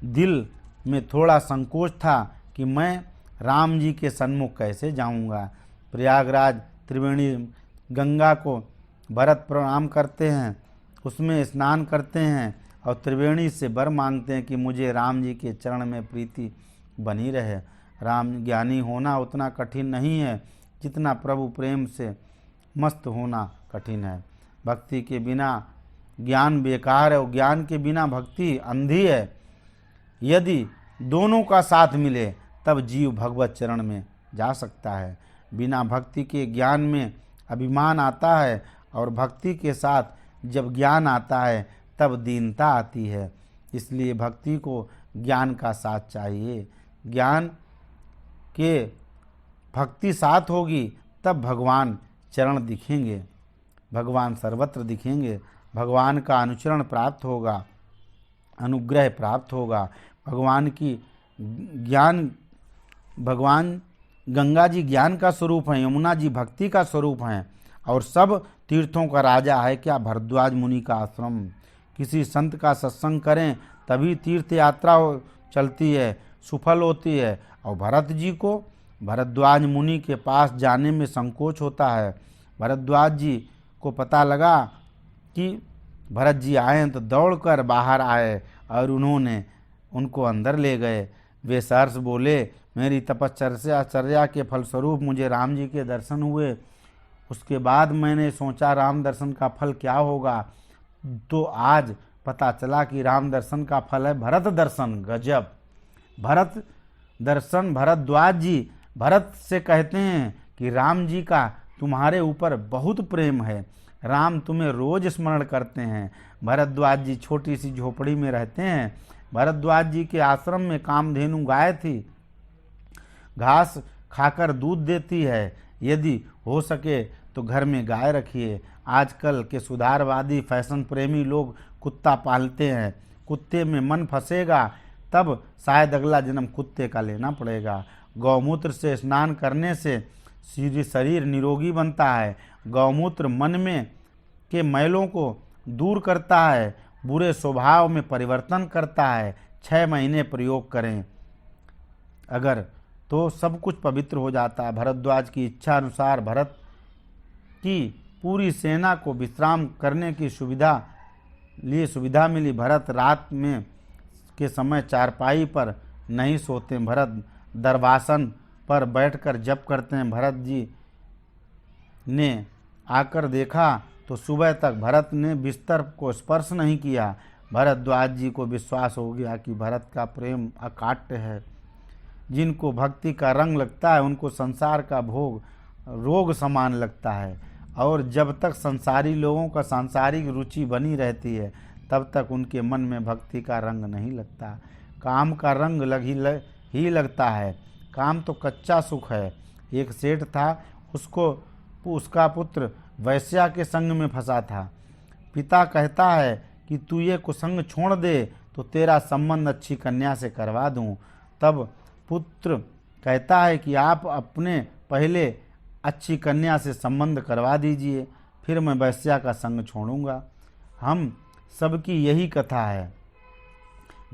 दिल में थोड़ा संकोच था कि मैं राम जी के सन्मुख कैसे जाऊंगा। प्रयागराज त्रिवेणी गंगा को भरत प्रणाम करते हैं, उसमें स्नान करते हैं और त्रिवेणी से वर मांगते हैं कि मुझे राम जी के चरण में प्रीति बनी रहे। राम ज्ञानी होना उतना कठिन नहीं है जितना प्रभु प्रेम से मस्त होना कठिन है। भक्ति के बिना ज्ञान बेकार है और ज्ञान के बिना भक्ति अंधी है। यदि दोनों का साथ मिले तब जीव भगवत चरण में जा सकता है। बिना भक्ति के ज्ञान में अभिमान आता है और भक्ति के साथ जब ज्ञान आता है तब दीनता आती है। इसलिए भक्ति को ज्ञान का साथ चाहिए। ज्ञान के भक्ति साथ होगी तब भगवान चरण दिखेंगे, भगवान सर्वत्र दिखेंगे, भगवान का अनुचरण प्राप्त होगा, अनुग्रह प्राप्त होगा। भगवान गंगा जी ज्ञान का स्वरूप हैं, यमुना जी भक्ति का स्वरूप हैं और सब तीर्थों का राजा है क्या भरद्वाज मुनि का आश्रम। किसी संत का सत्संग करें तभी तीर्थ यात्रा चलती है, सफल होती है। और भरत जी को भरद्वाज मुनि के पास जाने में संकोच होता है। भरद्वाज जी को पता लगा कि भरत जी आए हैं तो दौड़कर बाहर आए और उन्होंने उनको अंदर ले गए। वे सहर्ष बोले, मेरी तपश्चर्या के फलस्वरूप मुझे राम जी के दर्शन हुए। उसके बाद मैंने सोचा राम दर्शन का फल क्या होगा, तो आज पता चला कि राम दर्शन का फल है भरत दर्शन। गजब! भरत दर्शन। भरद्वाज जी भरत से कहते हैं कि राम जी का तुम्हारे ऊपर बहुत प्रेम है, राम तुम्हें रोज स्मरण करते हैं। भरद्वाज जी छोटी सी झोपड़ी में रहते हैं। भरद्वाज जी के आश्रम में कामधेनु गाय थी, घास खाकर दूध देती है। यदि हो सके तो घर में गाय रखिए। आजकल के सुधारवादी फैशन प्रेमी लोग कुत्ता पालते हैं। कुत्ते में मन फंसेगा तब शायद अगला जन्म कुत्ते का लेना पड़ेगा। गौमूत्र से स्नान करने से शरीर निरोगी बनता है। गौमूत्र मन में के मैलों को दूर करता है, बुरे स्वभाव में परिवर्तन करता है। 6 महीने प्रयोग करें अगर तो सब कुछ पवित्र हो जाता है। भरद्वाज की इच्छा अनुसार भरत की पूरी सेना को विश्राम करने की सुविधा मिली। भरत रात में के समय चारपाई पर नहीं सोते, भरत दरवासन पर बैठकर जप करते हैं। भरत जी ने आकर देखा तो सुबह तक भरत ने बिस्तर को स्पर्श नहीं किया। भरद्वाज जी को विश्वास हो गया कि भरत का प्रेम अकाट्य है। जिनको भक्ति का रंग लगता है उनको संसार का भोग रोग समान लगता है, और जब तक संसारी लोगों का सांसारिक रुचि बनी रहती है तब तक उनके मन में भक्ति का रंग नहीं लगता। काम का रंग ही लगता है। काम तो कच्चा सुख है। एक सेठ था, उसका पुत्र वैश्या के संग में फंसा था। पिता कहता है कि तू ये कुसंग छोड़ दे तो तेरा संबंध अच्छी कन्या से करवा दूं। तब पुत्र कहता है कि आप अपने पहले अच्छी कन्या से संबंध करवा दीजिए, फिर मैं वैश्या का संग छोड़ूंगा। हम सबकी यही कथा है।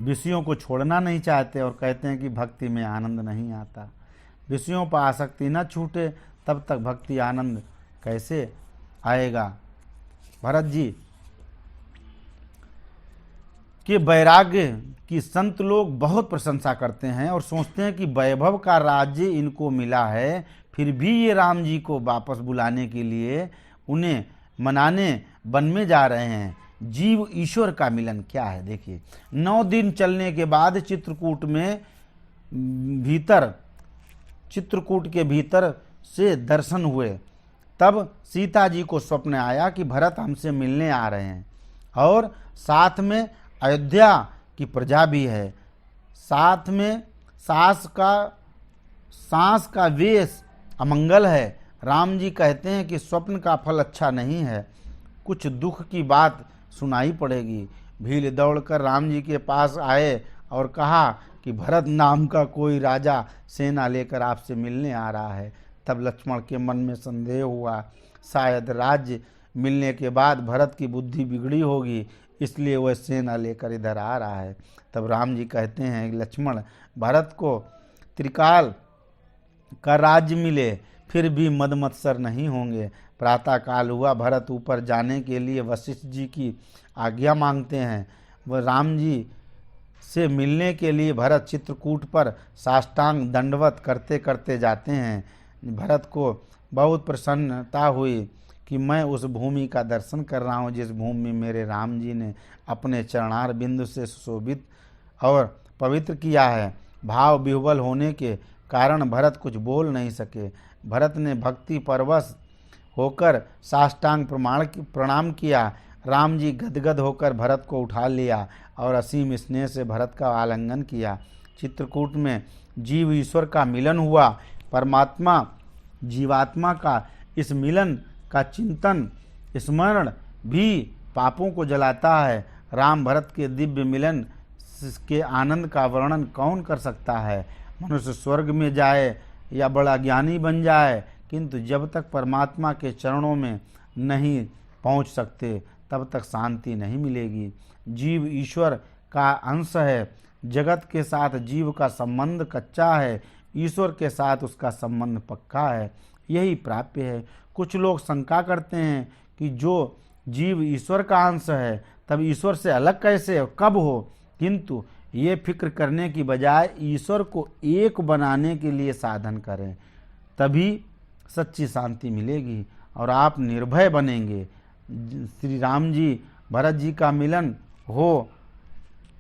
विषयों को छोड़ना नहीं चाहते और कहते हैं कि भक्ति में आनंद नहीं आता। विषयों पर आसक्ति न छूटे तब तक भक्ति आनंद कैसे आएगा। भरत जी के वैराग्य की संत लोग बहुत प्रशंसा करते हैं और सोचते हैं कि वैभव का राज्य इनको मिला है, फिर भी ये राम जी को वापस बुलाने के लिए उन्हें मनाने वन में जा रहे हैं। जीव ईश्वर का मिलन क्या है देखिए। 9 दिन चलने के बाद चित्रकूट के भीतर से दर्शन हुए। तब सीता जी को स्वप्न आया कि भरत हमसे मिलने आ रहे हैं और साथ में अयोध्या की प्रजा भी है। साथ में सांस का वेश अमंगल है। राम जी कहते हैं कि स्वप्न का फल अच्छा नहीं है, कुछ दुख की बात सुनाई पड़ेगी। भील दौड़कर राम जी के पास आए और कहा कि भरत नाम का कोई राजा सेना लेकर आपसे मिलने आ रहा है। तब लक्ष्मण के मन में संदेह हुआ, शायद राज्य मिलने के बाद भरत की बुद्धि बिगड़ी होगी, इसलिए वह सेना लेकर इधर आ रहा है। तब राम जी कहते हैं, लक्ष्मण, भरत को त्रिकाल का राज्य मिले फिर भी मद मत्सर नहीं होंगे। प्रातः काल हुआ, भरत ऊपर जाने के लिए वशिष्ठ जी की आज्ञा मांगते हैं। वह राम जी से मिलने के लिए भरत चित्रकूट पर साष्टांग दंडवत करते करते जाते हैं। भरत को बहुत प्रसन्नता हुई कि मैं उस भूमि का दर्शन कर रहा हूँ जिस भूमि में मेरे राम जी ने अपने चरणार बिंदु से सुशोभित और पवित्र किया है। भाव विह्वल होने के कारण भरत कुछ बोल नहीं सके। भरत ने भक्ति परवश होकर साष्टांग प्रणाम किया। राम जी गदगद होकर भरत को उठा लिया और असीम स्नेह से भरत का आलिंगन किया। चित्रकूट में जीव ईश्वर का मिलन हुआ। परमात्मा जीवात्मा का इस मिलन का चिंतन स्मरण भी पापों को जलाता है। राम भरत के दिव्य मिलन के आनंद का वर्णन कौन कर सकता है। मनुष्य स्वर्ग में जाए या बड़ा ज्ञानी बन जाए, किंतु जब तक परमात्मा के चरणों में नहीं पहुंच सकते तब तक शांति नहीं मिलेगी। जीव ईश्वर का अंश है। जगत के साथ जीव का संबंध कच्चा है, ईश्वर के साथ उसका संबंध पक्का है। यही प्राप्य है। कुछ लोग शंका करते हैं कि जो जीव ईश्वर का अंश है तब ईश्वर से अलग कैसे और कब हो, किंतु ये फिक्र करने की बजाय ईश्वर को एक बनाने के लिए साधन करें, तभी सच्ची शांति मिलेगी और आप निर्भय बनेंगे। श्री राम जी भरत जी का मिलन हो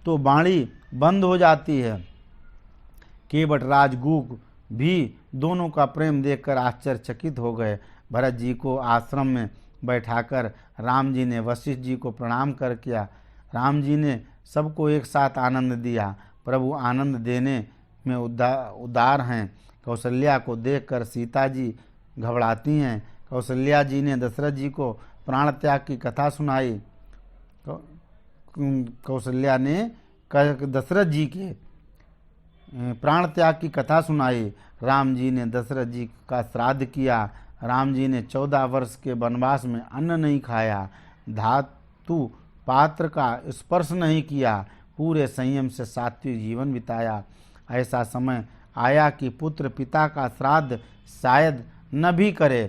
तो वाणी बंद हो जाती है। केवट राजगुग भी दोनों का प्रेम देखकर आश्चर्यचकित हो गए। भरत जी को आश्रम में बैठाकर राम जी ने वशिष्ठ जी को प्रणाम कर किया। राम जी ने सबको एक साथ आनंद दिया। प्रभु आनंद देने में उदार हैं। कौशल्या को देखकर सीता जी घबराती हैं। कौशल्या जी ने दशरथ जी को प्राण त्याग की कथा सुनाई। कौशल्या ने दशरथ जी के प्राण त्याग की कथा सुनाई। राम जी ने दशरथ जी का श्राद्ध किया। राम जी ने 14 वर्ष के वनवास में अन्न नहीं खाया, धातु पात्र का स्पर्श नहीं किया, पूरे संयम से सात्विक जीवन बिताया। ऐसा समय आया कि पुत्र पिता का श्राद्ध शायद न भी करे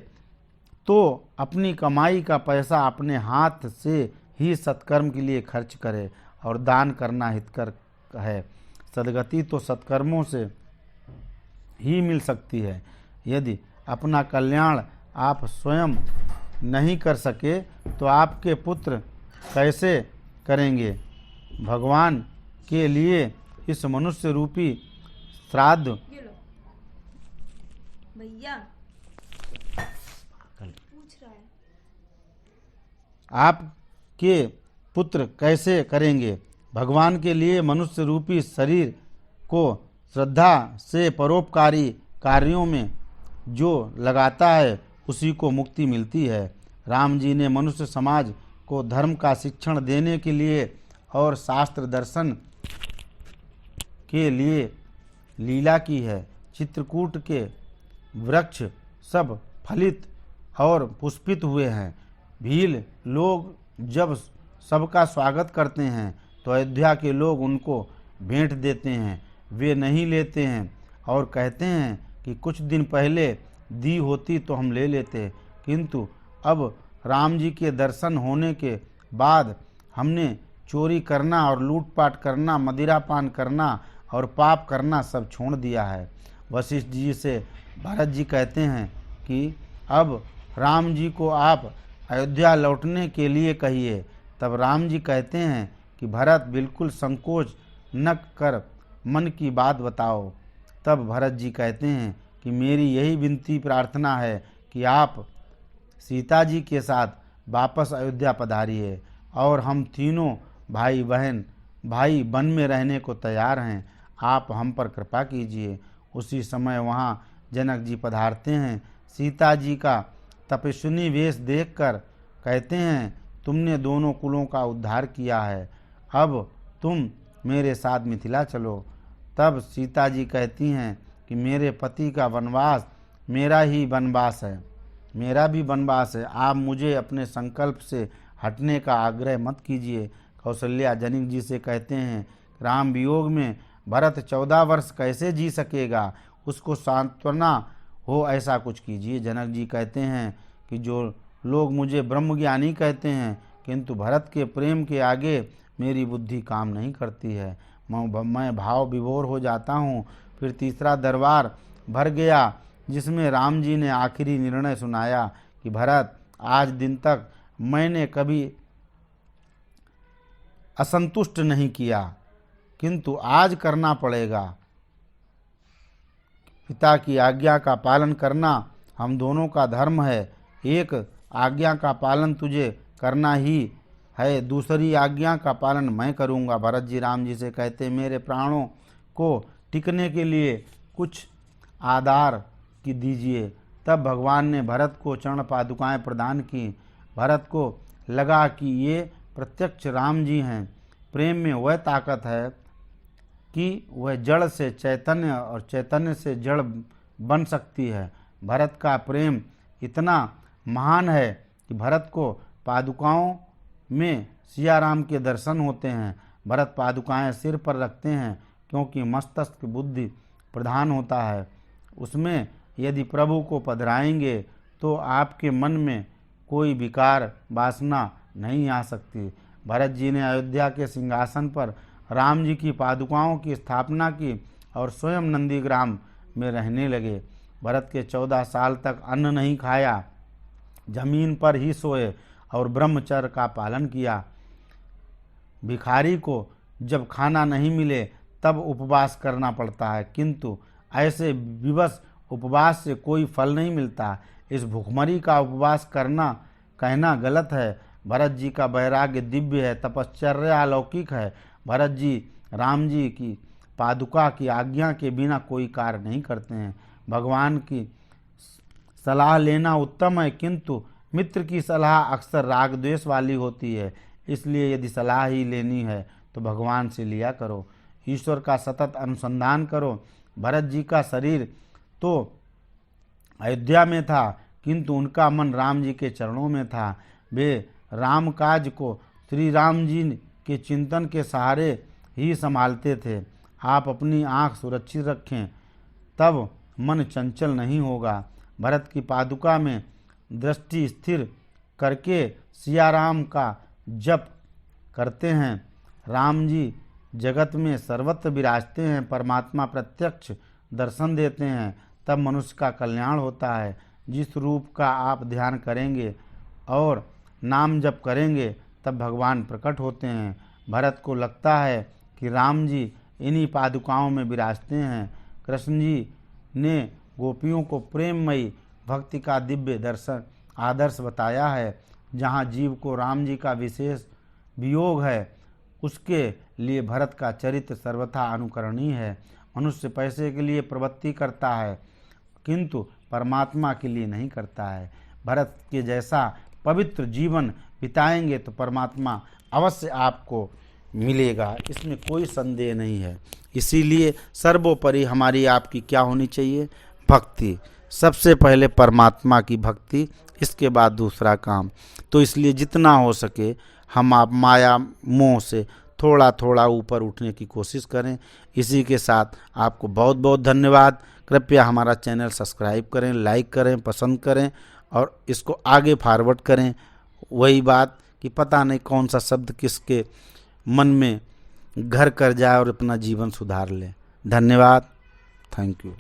तो अपनी कमाई का पैसा अपने हाथ से ही सत्कर्म के लिए खर्च करे और दान करना हितकर है। सद्गति तो सत्कर्मों से ही मिल सकती है। यदि अपना कल्याण आप स्वयं नहीं कर सके तो आपके पुत्र कैसे करेंगे। भगवान के लिए इस मनुष्य रूपी श्राद्ध भैया पूछ रहा है, आपके पुत्र कैसे करेंगे। भगवान के लिए मनुष्य रूपी शरीर को श्रद्धा से परोपकारी कार्यों में जो लगाता है उसी को मुक्ति मिलती है। राम जी ने मनुष्य समाज को धर्म का शिक्षण देने के लिए और शास्त्र दर्शन के लिए लीला की है। चित्रकूट के वृक्ष सब फलित और पुष्पित हुए हैं। भील लोग जब सबका स्वागत करते हैं तो अयोध्या के लोग उनको भेंट देते हैं। वे नहीं लेते हैं और कहते हैं कि कुछ दिन पहले दी होती तो हम ले लेते, किंतु अब राम जी के दर्शन होने के बाद हमने चोरी करना और लूटपाट करना, मदिरापान करना और पाप करना सब छोड़ दिया है। वशिष्ठ जी से भरत जी कहते हैं कि अब राम जी को आप अयोध्या लौटने के लिए कहिए। तब राम जी कहते हैं कि भरत बिल्कुल संकोच न कर मन की बात बताओ। तब भरत जी कहते हैं कि मेरी यही विनती प्रार्थना है कि आप सीता जी के साथ वापस अयोध्या पधारिए और हम तीनों भाई वन में रहने को तैयार हैं। आप हम पर कृपा कीजिए। उसी समय वहाँ जनक जी पधारते हैं। सीता जी का तपस्विनी वेश देखकर कहते हैं, तुमने दोनों कुलों का उद्धार किया है, अब तुम मेरे साथ मिथिला चलो। तब सीता जी कहती हैं कि मेरे पति का वनवास मेरा ही वनवास है, मेरा भी वनवास है, आप मुझे अपने संकल्प से हटने का आग्रह मत कीजिए। कौशल्या जनक जी से कहते हैं, राम वियोग में भरत 14 वर्ष कैसे जी सकेगा, उसको सांत्वना हो ऐसा कुछ कीजिए। जनक जी कहते हैं कि जो लोग मुझे ब्रह्मज्ञानी कहते हैं, किंतु भरत के प्रेम के आगे मेरी बुद्धि काम नहीं करती है, मैं भाव विभोर हो जाता हूँ। फिर तीसरा दरबार भर गया, जिसमें राम जी ने आखिरी निर्णय सुनाया कि भरत, आज दिन तक मैंने कभी असंतुष्ट नहीं किया, किंतु आज करना पड़ेगा। पिता की आज्ञा का पालन करना हम दोनों का धर्म है। एक आज्ञा का पालन तुझे करना ही है, दूसरी आज्ञा का पालन मैं करूँगा। भरत जी राम जी से कहते, मेरे प्राणों को टिकने के लिए कुछ आधार की दीजिए। तब भगवान ने भरत को चरण पादुकाएं प्रदान की। भरत को लगा कि ये प्रत्यक्ष राम जी हैं। प्रेम में वह ताकत है कि वह जड़ से चैतन्य और चैतन्य से जड़ बन सकती है। भरत का प्रेम इतना महान है कि भरत को पादुकाओं में सिया राम के दर्शन होते हैं। भरत पादुकाएं सिर पर रखते हैं क्योंकि मस्तक बुद्धि प्रधान होता है। उसमें यदि प्रभु को पधराएंगे तो आपके मन में कोई विकार वासना नहीं आ सकती। भरत जी ने अयोध्या के सिंहासन पर राम जी की पादुकाओं की स्थापना की और स्वयं नंदीग्राम में रहने लगे। भरत के 14 साल तक अन्न नहीं खाया, जमीन पर ही सोए और ब्रह्मचर्य का पालन किया। भिखारी को जब खाना नहीं मिले तब उपवास करना पड़ता है, किंतु ऐसे विवश उपवास से कोई फल नहीं मिलता। इस भूखमरी का उपवास कहना गलत है। भरत जी का वैराग्य दिव्य है, तपश्चर्या अलौकिक है। भरत जी राम जी की पादुका की आज्ञा के बिना कोई कार्य नहीं करते हैं। भगवान की सलाह लेना उत्तम है, किंतु मित्र की सलाह अक्सर राग द्वेष वाली होती है। इसलिए यदि सलाह ही लेनी है तो भगवान से लिया करो, ईश्वर का सतत अनुसंधान करो। भरत जी का शरीर तो अयोध्या में था, किंतु उनका मन राम जी के चरणों में था। वे राम काज को श्री राम जी के चिंतन के सहारे ही संभालते थे। आप अपनी आँख सुरक्षित रखें, तब मन चंचल नहीं होगा। भरत की पादुका में दृष्टि स्थिर करके सिया राम का जप करते हैं। राम जी जगत में सर्वत्र विराजते हैं, परमात्मा प्रत्यक्ष दर्शन देते हैं, तब मनुष्य का कल्याण होता है। जिस रूप का आप ध्यान करेंगे और नाम जप करेंगे तब भगवान प्रकट होते हैं। भरत को लगता है कि राम जी इन्हीं पादुकाओं में विराजते हैं। कृष्ण जी ने गोपियों को प्रेममयी भक्ति का दिव्य दर्शन आदर्श बताया है। जहाँ जीव को राम जी का विशेष वियोग है, उसके लिए भरत का चरित्र सर्वथा अनुकरणीय है। मनुष्य पैसे के लिए प्रवृत्ति करता है, किंतु परमात्मा के लिए नहीं करता है। भरत के जैसा पवित्र जीवन बिताएंगे तो परमात्मा अवश्य आपको मिलेगा, इसमें कोई संदेह नहीं है। इसीलिए सर्वोपरि हमारी आपकी क्या होनी चाहिए? भक्ति। सबसे पहले परमात्मा की भक्ति, इसके बाद दूसरा काम। तो इसलिए जितना हो सके हम आप माया मोह से थोड़ा थोड़ा ऊपर उठने की कोशिश करें। इसी के साथ आपको बहुत बहुत धन्यवाद। कृपया हमारा चैनल सब्सक्राइब करें, लाइक करें, पसंद करें और इसको आगे फॉरवर्ड करें। वही बात कि पता नहीं कौन सा शब्द किसके मन में घर कर जाए और अपना जीवन सुधार ले। धन्यवाद। Thank you.